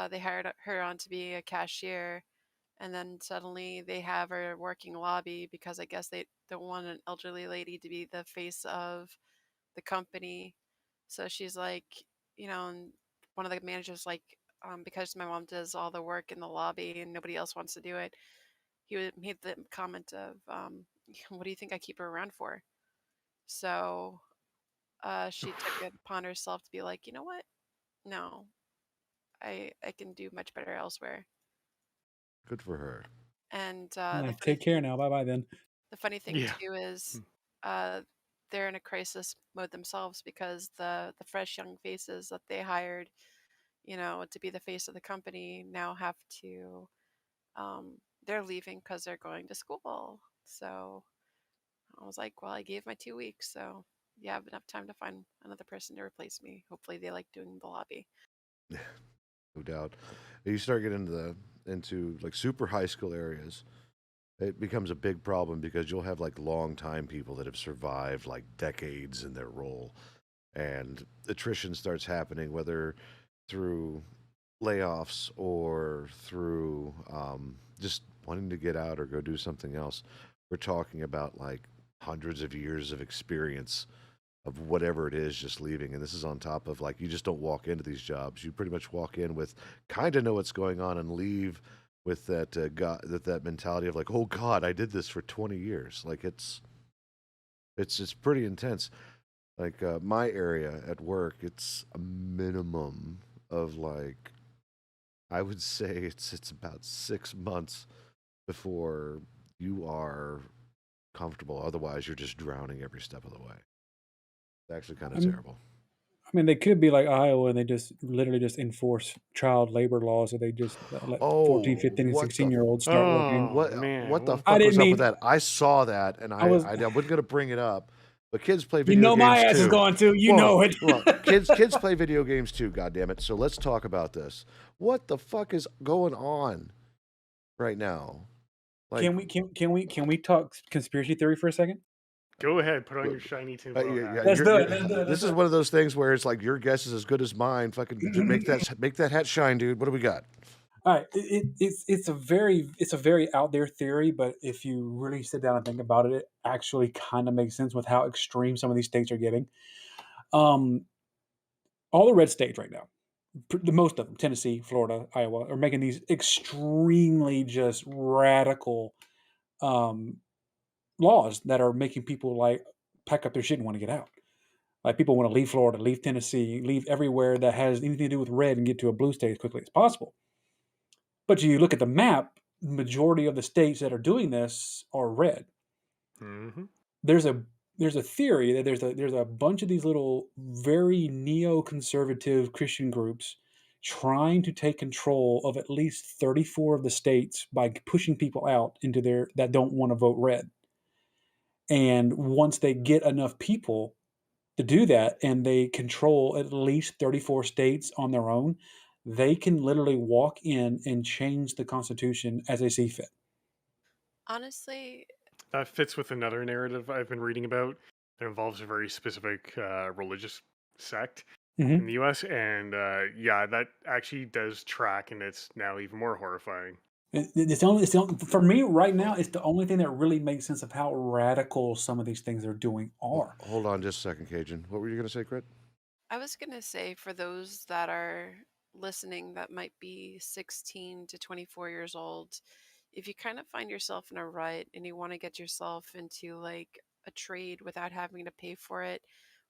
They hired her on to be a cashier, and then suddenly they have her working lobby because I guess they don't want an elderly lady to be the face of the company. So she's like, and one of the managers like, because my mom does all the work in the lobby and nobody else wants to do it, made the comment of, "What do you think I keep her around for?" So she took it upon herself to be like, you know what? No, I can do much better elsewhere. Good for her. And Like, take care now. Bye bye then. the funny thing Yeah. too is uh, they're in a crisis mode themselves because the fresh young faces that they hired, to be the face of the company now have to um, they're leaving because they're going to school. So I was like, well, I gave my 2 weeks, so you have enough time to find another person to replace me. Hopefully, they like doing the lobby. No doubt. You start getting into like super high school areas, it becomes a big problem because you'll have like long time people that have survived like decades in their role, and attrition starts happening, whether through layoffs or through just wanting to get out or go do something else. We're talking about like hundreds of years of experience of whatever it is just leaving. And this is on top of like you just don't walk into these jobs. You pretty much walk in with kind of know what's going on and leave with that that mentality of like, oh God, I did this for 20 years. Like it's just pretty intense. Like my area at work, it's a minimum of like I would say it's about 6 months before you are comfortable. Otherwise, you're just drowning every step of the way. It's actually kind of I'm, terrible. I mean, they could be like Iowa and they just literally just enforce child labor laws, or they just let 14, Oh, 15, and what the 16-year-olds start working. Oh what man. the Well, I fuck was didn't up with mean, that? I saw that, and I was, I wasn't gonna bring it up, but kids play video my games ass is too. going to, Well, it. well, kids play video games too. God damn it! So let's talk about this. What the fuck is going on right now? Like, Can we talk conspiracy theory for a second? go ahead. Put on your shiny tinfoil yeah, hat. Let's do you're it. Let's do it. Let's this do is it. one of those things where it's like your guess is as good as mine. Fucking make that hat shine, dude. What do we got? All right, it's a very out there theory, but if you really sit down and think about it, it actually kind of makes sense with how extreme some of these states are getting. Um, all the red states right now, the most of them, Tennessee, Florida, Iowa, are making these extremely just radical um, laws that are making people like pack up their shit and want to get out. Like people want to leave Florida, leave Tennessee, leave everywhere that has anything to do with red and get to a blue state as quickly as possible. But you look at the map, the majority of the states that are doing this are red. Mm-hmm. There's a theory that there's a bunch of these little very neoconservative Christian groups trying to take control of at least 34 of the states by pushing people out into their that don't want to vote red. And once they get enough people to do that and they control at least 34 states on their own, they can literally walk in and change the Constitution as they see fit. Honestly, That fits with another narrative I've been reading about that involves a very specific religious sect in Mm-hmm. the U.S. And yeah, that actually does track, and it's now even more horrifying. For me right now, it's the only thing that really makes sense of how radical some of these things they're doing are. Hold on just a second, Cajun. What were you gonna say, Crit? I was going to say for those that are listening that might be 16 to 24 years old, if you kind of find yourself in a rut and you want to get yourself into like a trade without having to pay for it,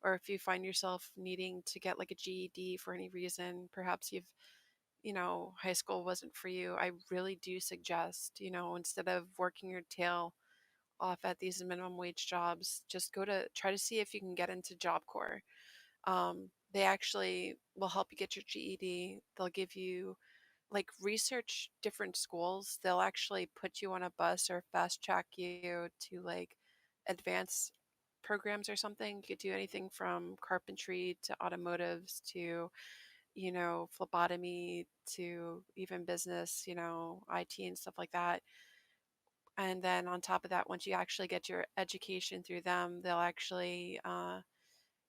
or if you find yourself needing to get like a GED for any reason, perhaps high school wasn't for you, I really do suggest, instead of working your tail off at these minimum wage jobs, just try to see if you can get into Job Corps. They actually will help you get your GED. They'll give you like research different schools. They'll actually put you on a bus or fast track you to like advanced programs or something. You could do anything from carpentry to automotives to, phlebotomy to even business, IT and stuff like that. And then on top of that, once you actually get your education through them, they'll actually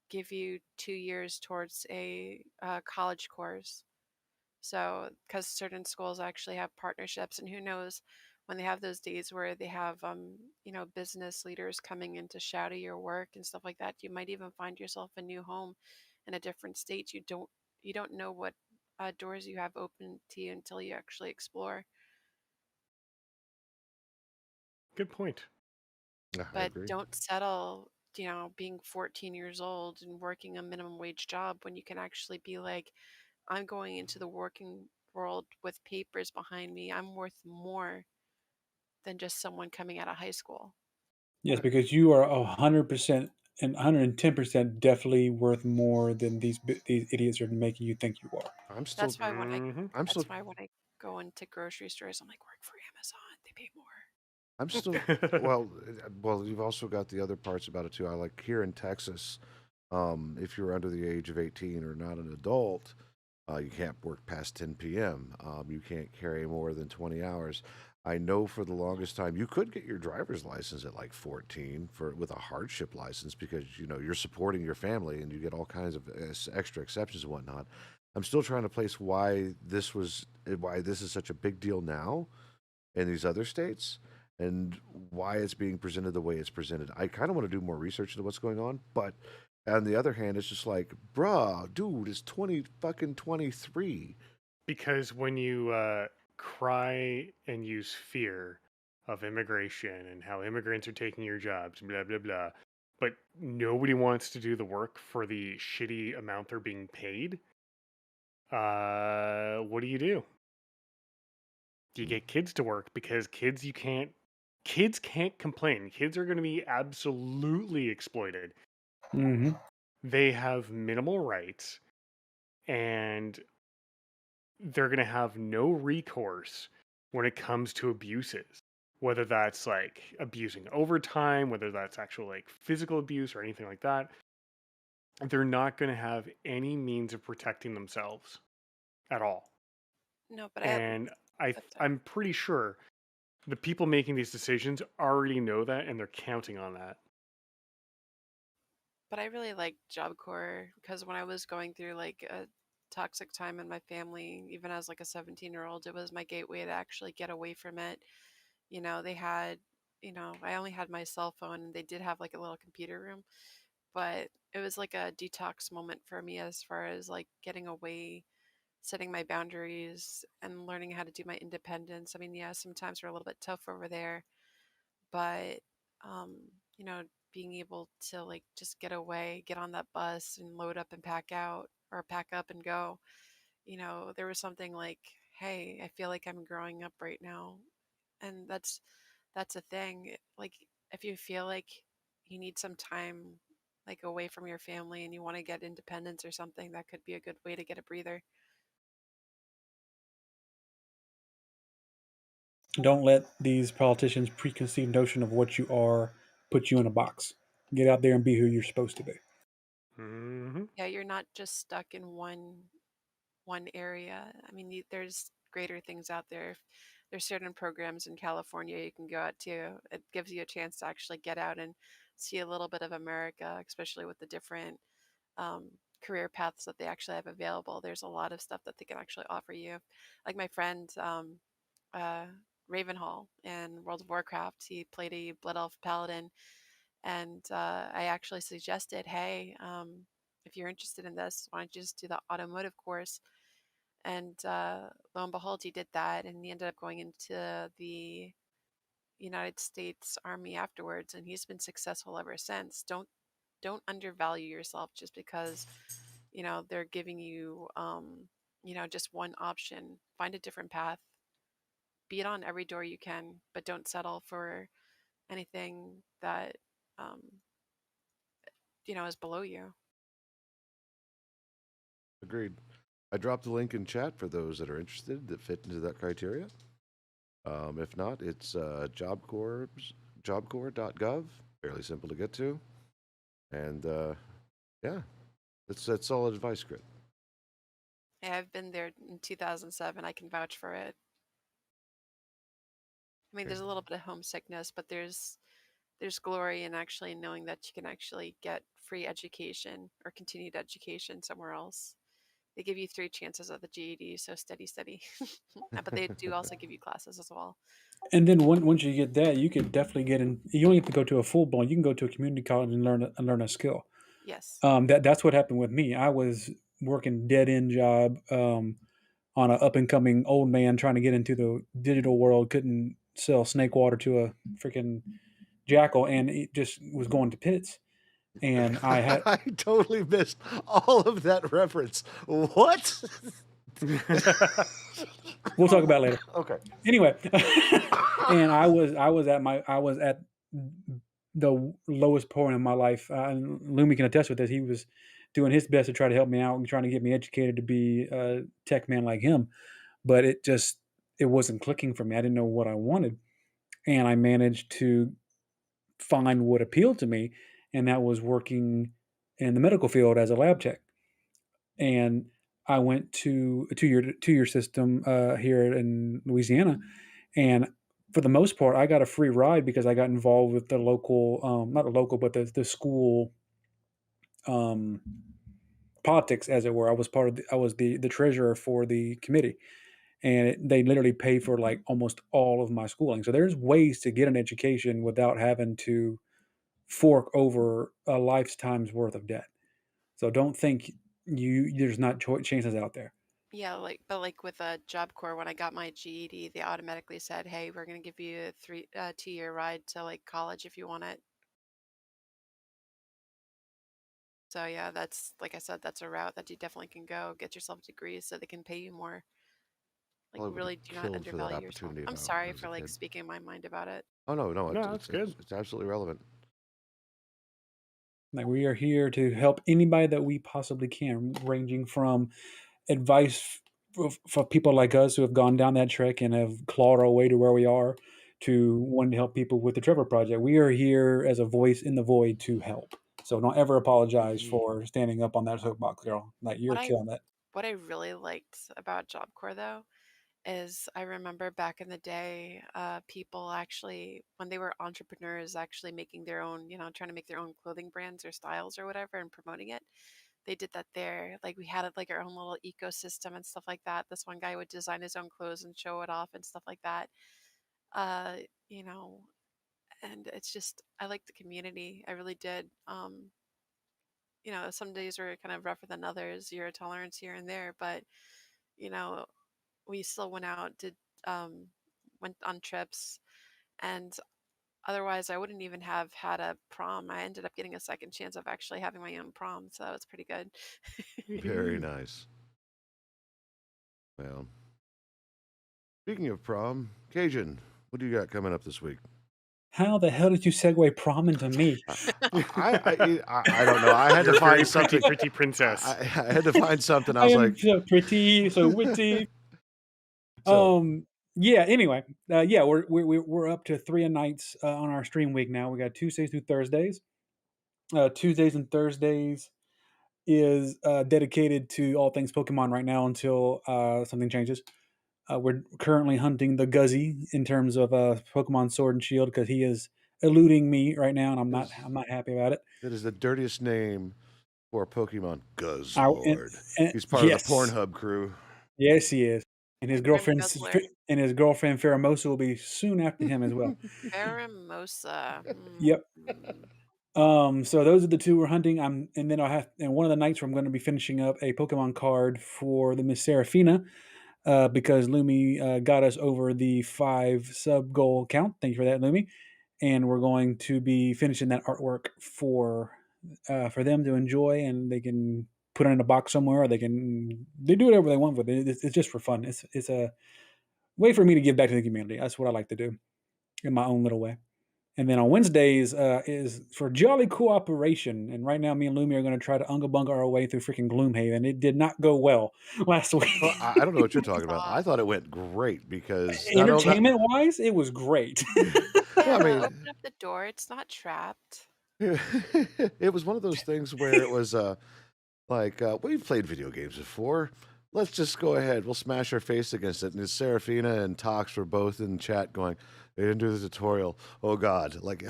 give you 2 years towards a college course. So, because certain schools actually have partnerships, and who knows, when they have those days where they have, business leaders coming in to shadow your work and stuff like that, you might even find yourself a new home in a different state. You don't know what doors you have open to you until you actually explore. Good point. Yeah, I But agree. don't settle being 14 years old and working a minimum wage job when you can actually be like, I'm going into the working world with papers behind me. I'm worth more than just someone coming out of high school. Yes, because you are 100% and 110% definitely worth more than these idiots are making you think you are. I'm still That's why when I Hmm. I'm still that's why when I go into grocery stores, I'm like, work for Amazon. They pay more. I'm still well, you've also got the other parts about it too. I like here in Texas, if you're under the age of 18 or not an adult, you can't work past 10 p.m. You can't carry more than 20 hours. I know for the longest time you could get your driver's license at like 14 for with a hardship license because you're supporting your family and you get all kinds of extra exceptions and whatnot. I'm still trying to place why this is such a big deal now in these other states and why it's being presented the way it's presented. I kind of want to do more research into what's going on, but on the other hand, it's just like, bruh, dude, it's 20 fucking 23. Because when you cry and use fear of immigration and how immigrants are taking your jobs, blah, blah, blah, but nobody wants to do the work for the shitty amount they're being paid, what do? Do you get kids to work? Because kids can't complain. Kids are going to be absolutely exploited. Hmm. They have minimal rights and they're going to have no recourse when it comes to abuses, whether that's like abusing overtime, whether that's actual like physical abuse or anything like that. They're not going to have any means of protecting themselves at all. No, but And sorry. I'm pretty sure the people making these decisions already know that and they're counting on that. But I really like Job Corps because when I was going through like a toxic time in my family, even as like a 17-year-old, it was my gateway to actually get away from it. They had, I only had my cell phone and they did have like a little computer room, but it was like a detox moment for me as far as like getting away, setting my boundaries and learning how to do my independence. I mean, yeah, sometimes we're a little bit tough over there, but um, you know, being able to like just get away, get on that bus and load up and pack out or pack up and go, there was something like, hey, I feel like I'm growing up right now. And that's a thing. Like if you feel like you need some time like away from your family and you want to get independence or something, that could be a good way to get a breather. Don't let these politicians' preconceived notion of what you are put you in a box. Get out there and be who you're supposed to be. Hmm. Yeah, you're not just stuck in one area. I mean, there's greater things out there. There's certain programs in California you can go out to. It gives you a chance to actually get out and see a little bit of America, especially with the different career paths that they actually have available. There's a lot of stuff that they can actually offer you. Like my friend uh, Ravenhall in World of Warcraft, he played a Blood Elf Paladin, and I actually suggested, hey, if you're interested in this, why don't you just do the automotive course? And lo and behold, he did that, and he ended up going into the United States Army afterwards, and he's been successful ever since. Don't undervalue yourself just because they're giving you just one option. Find a different path. Beat on every door you can, but don't settle for anything that um, is below you. Agreed. I dropped the link in chat for those that are interested that fit into that criteria. If not, it's jobcorps.gov. Fairly simple to get to. And yeah, that's solid advice, Crit. Yeah, I've been there in 2007. I can vouch for it. I mean, Okay. there's a little bit of homesickness, but there's glory in actually knowing that you can actually get free education or continued education somewhere else. They give you 3 chances at the GED, so steady, steady. But they do also give you classes as well. And then once you get that, you could definitely get in. You don't have to go to a full blown. You can go to a community college and learn a skill. Yes. That's what happened with me. I was working dead end job on an up and coming old man trying to get into the digital world. Couldn't sell snake water to a freaking jackal, and it just was going to pits. and I had I totally missed all of that reference. What? we'll talk about it later. Okay. Anyway, and I was at the lowest point in my life. And Lumi can attest with this. He was doing his best to try to help me out and trying to get me educated to be a tech man like him, but it wasn't clicking for me. I didn't know what I wanted, and I managed to find what appealed to me, and that was working in the medical field as a lab tech. And I went to a two-year system here in Louisiana, and for the most part, I got a free ride because I got involved with the local, not the local, but the school um, politics, as it were. I was the treasurer for the committee, and they literally pay for like almost all of my schooling. So there's ways to get an education without having to fork over a lifetime's worth of debt. So don't think there's not chances out there. Yeah, but with a Job Corps, when I got my GED, they automatically said, "Hey, we're gonna give you a 2-year ride to like college if you want it." So yeah, that's like I said, that's a route that you definitely can go. Get yourself degrees so they can pay you more. Like, Well, I would really have do not killed for that undervalue yourself. opportunity if I'm I sorry was a for like kid. speaking my mind about it. Oh no, No, that's good. it's absolutely relevant. Like we are here to help anybody that we possibly can, ranging from advice for people like us who have gone down that trek and have clawed our way to where we are, to wanting to help people with the Trevor Project. We are here as a voice in the void to help. So don't ever apologize Ye- for standing up on that soapbox, girl. Like you're What I killing it. what I really liked about Job Corps though is I remember back in the day, people actually, when they were entrepreneurs, actually making their own, trying to make their own clothing brands or styles or whatever and promoting it. They did that there. Like we had like our own little ecosystem and stuff like that. This one guy would design his own clothes and show it off and stuff like that. Uh, you know, and it's just I like the community. I really did. Some days were kind of rougher than others, zero tolerance here and there, but you know, we still went out, did went on trips, and otherwise I wouldn't even have had a prom. I ended up getting a second chance of actually having my own prom, so that was pretty good. Very nice. Well, speaking of prom, Cajun, what do you got coming up this week? How the hell did you segue prom into me? I don't know. I had You're to a very find something. pretty princess. I had to find something. I I was am like, so pretty, so witty. so Yeah. Anyway, yeah, we're up to 3 a nights on our stream week now. We got Tuesdays through Thursdays. Tuesdays and Thursdays is dedicated to all things Pokemon right now until something changes. We're currently hunting the Guzzy in terms of Pokemon Sword and Shield because he is eluding me right now, and I'm not happy about it. that is the dirtiest name for a Pokemon. I, and, Guzzlord. He's part of the yes, Pornhub crew. yes, he is, and his Grim girlfriend Guzzler. Pheromosa will be soon after him as well. Pheromosa. Yep. So those are the two we're hunting. And then and one of the nights where I'm going to be finishing up a Pokemon card for the Miss Seraphina, because Lumi got us over the 5 sub goal count. Thank you for that, Lumi. And we're going to be finishing that artwork for them to enjoy, and they can put it in a box somewhere, or they do whatever they want with it. It's just for fun. It's a way for me to give back to the community. That's what I like to do in my own little way. And then on Wednesdays is for Jolly Cooperation. And right now, me and Lumi are going to try to unga bunga our way through freaking Gloomhaven. It did not go well last week. Well, I don't know what you're talking about. I Stop. thought it went great because Entertainment wise, it was great. well, I Yeah, mean, open up the door. It's not trapped. it was one of those things where it was like we've played video games before. Let's just go ahead. We'll smash our face against it. And it's Seraphina and Tox were both in chat going, they didn't do the tutorial. Oh God! Like,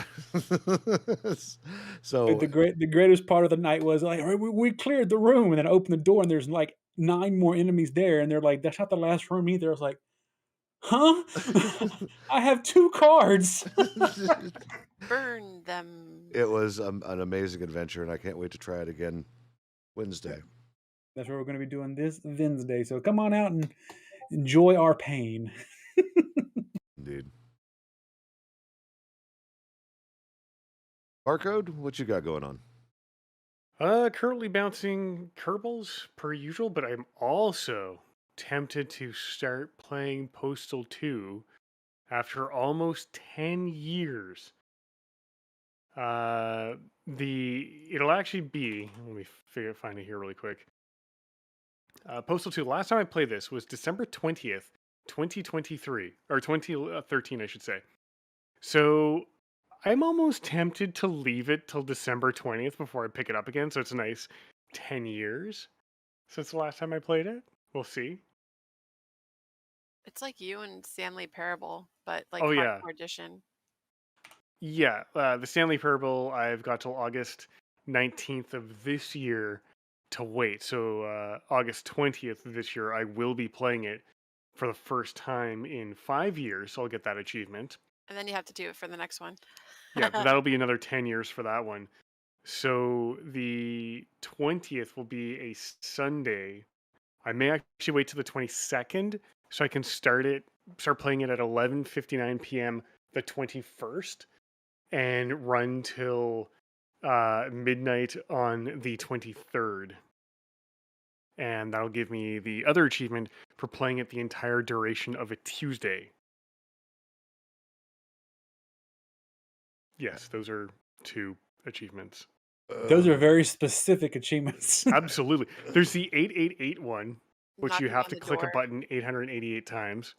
so The greatest part of the night was like we cleared the room and then opened the door and there's like 9 more enemies there and they're like, that's not the last room either. I was like, huh? I have 2 cards. Burn them. it was an amazing adventure, and I can't wait to try it again Wednesday. That's what we're going to be doing this Wednesday. So come on out and enjoy our pain. Indeed. Barcode, what you got going on? Currently bouncing Kerbals per usual, but I'm also tempted to start playing Postal 2 after almost 10 years. It'll actually be, let me find it here really quick. Postal 2, last time I played this was December 20th, 2023, or 2013, I should say. So I'm almost tempted to leave it till December 20th before I pick it up again. So it's a nice 10 years since the last time I played it. We'll see. It's like you and Stanley Parable, but like Oh, yeah. hardcore edition. Yeah. The Stanley Parable, I've got till August 19th of this year to wait. So August 20th of this year, I will be playing it for the first time in 5 years. So I'll get that achievement. And then you have to do it for the next one. Yeah, that'll be another 10 years for that one. So the 20th will be a Sunday. I may actually wait till the 22nd so I can start playing it at 11:59 p.m. the 21st and run till midnight on the 23rd. And that'll give me the other achievement for playing it the entire duration of a Tuesday. Yes, those are 2 achievements. Those are very specific achievements. Absolutely. There's the 888 one, which you Knocking have on to the click a door. button 888 times.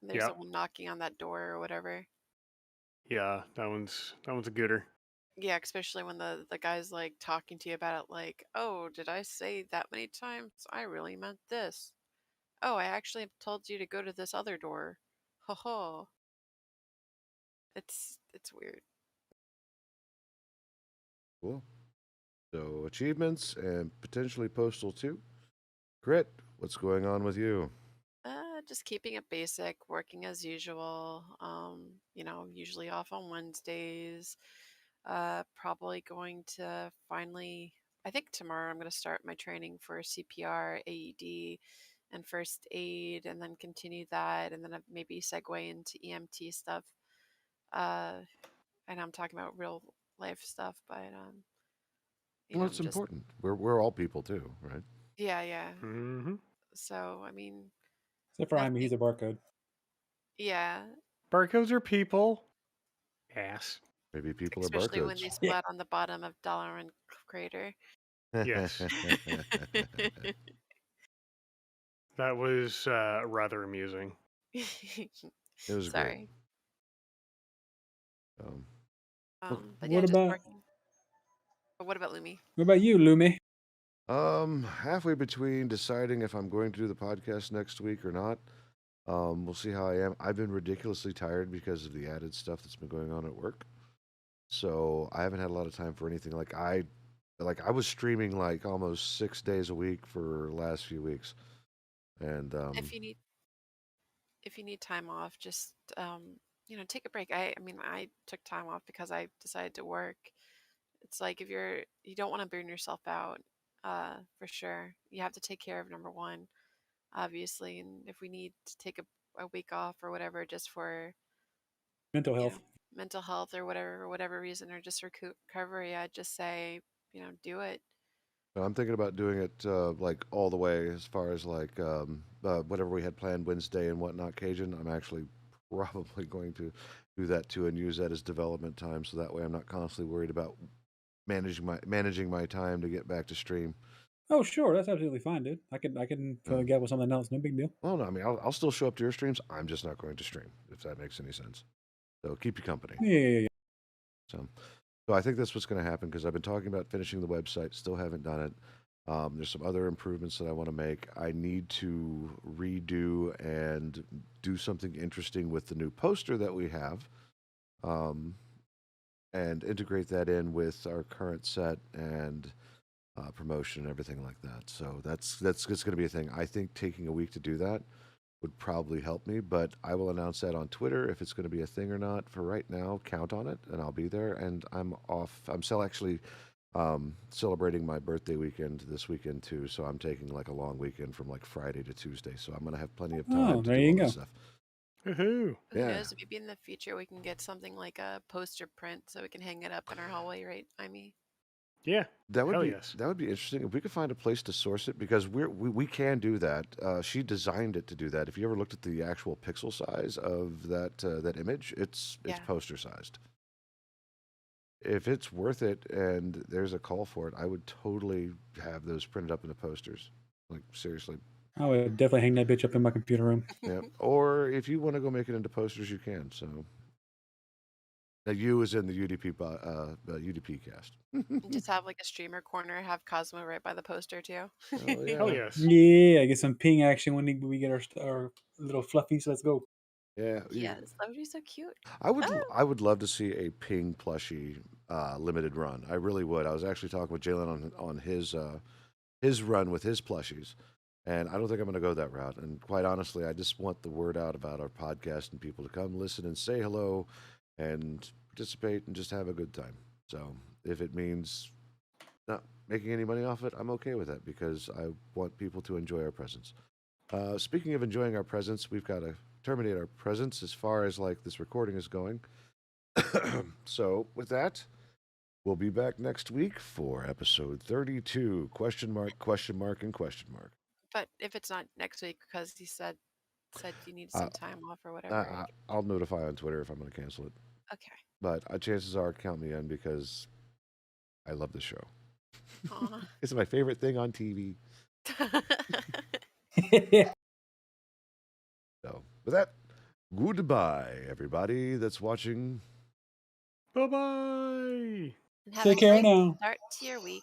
And there's Yeah. someone knocking on that door or whatever. Yeah, that one's a gooder. Yeah, especially when the guy's like talking to you about it, like, oh, did I say that many times? I really meant this. Oh, I actually told you to go to this other door. Ho ho. It's weird. Cool. So achievements and potentially Postal 2. Grit, what's going on with you? Just keeping it basic, working as usual. Usually off on Wednesdays. Probably going to finally, I think tomorrow I'm going to start my training for CPR, AED, and first aid, and then continue that, and then maybe segue into EMT stuff. And I'm talking about real life stuff, but Well, it's just important. We're all people too, right? yeah. Mm-hmm. So I mean, Except for IMEI, he's a nothing. barcode. Yeah, Barcodes are people. Ass. Maybe people are especially when barcodes. they Yeah. splat on the bottom of Dollar and Crater. Yes. That was rather amusing. It was great. Sorry. But What yeah, just about working. But what about Lumi? what about you, Lumi? Halfway between deciding if I'm going to do the podcast next week or not. We'll see how I am. I've been ridiculously tired because of the added stuff that's been going on at work. So I haven't had a lot of time for anything. I was streaming like almost 6 days a week for the last few weeks. And If you need time off, just take a break. I mean, I took time off because I decided to work. It's like if you don't want to burn yourself out, for sure. You have to take care of number one, obviously. And if we need to take a week off or whatever, just for Mental health. mental health or whatever reason, or just recovery, I'd just say, do it. I'm thinking about doing it like all the way as far as like whatever we had planned Wednesday and whatnot, Cajun. I'm actually probably going to do that too and use that as development time, so that way I'm not constantly worried about managing my time to get back to stream. Oh, sure, that's absolutely fine, dude. I can get with something else. No big deal. Well, no, I mean I'll still show up to your streams. I'm just not going to stream, if that makes any sense. So keep you company. Yeah. So I think that's what's going to happen because I've been talking about finishing the website, still haven't done it. There's some other improvements that I want to make. I need to redo and do something interesting with the new poster that we have, and integrate that in with our current set and promotion and everything like that. So that's going to be a thing. I think taking a week to do that would probably help me, but I will announce that on Twitter if it's going to be a thing or not. For right now, count on it, and I'll be there. And I'm off. I'm still actually celebrating my birthday weekend this weekend too, so I'm taking like a long weekend from like Friday to Tuesday. So I'm going to have plenty of time to there do you all go. this stuff. Woohoo! Who Yeah. knows? Maybe in the future we can get something like a poster print so we can hang it up in our hallway, right, IMEI? Yeah. That would Hell be yes. interesting if we could find a place to source it because we can do that. She designed it to do that. If you ever looked at the actual pixel size of that image, it's Yeah. poster sized. If it's worth it and there's a call for it, I would totally have those printed up into posters. Like seriously. I would definitely hang that bitch up in my computer room. Yeah. Or if you want to go make it into posters, you can. So now you is in the UDP cast. Just have like a streamer corner, have Cosmo right by the poster too. Oh Hell yeah. yes. Yeah, get some ping action when we get our little fluffies. Let's go. Yeah. Yes, that would be so cute. I would love to see a ping plushie limited run. I really would. I was actually talking with Jalen on his run with his plushies, and I don't think I'm going to go that route. And quite honestly, I just want the word out about our podcast and people to come listen and say hello, and participate and just have a good time. So if it means not making any money off it, I'm okay with that because I want people to enjoy our presence. Speaking of enjoying our presence, we've got to terminate our presence as far as like this recording is going. So with that, we'll be back next week for episode 32, question mark, and question mark. But if it's not next week because he said you need some time off or whatever. Right? I'll notify on Twitter if I'm going to cancel it. Okay. But chances are count me in because I love this show. Aw. It's my favorite thing on TV. So with that, goodbye, everybody that's watching. Bye bye. And have Take a care great now. start to your week.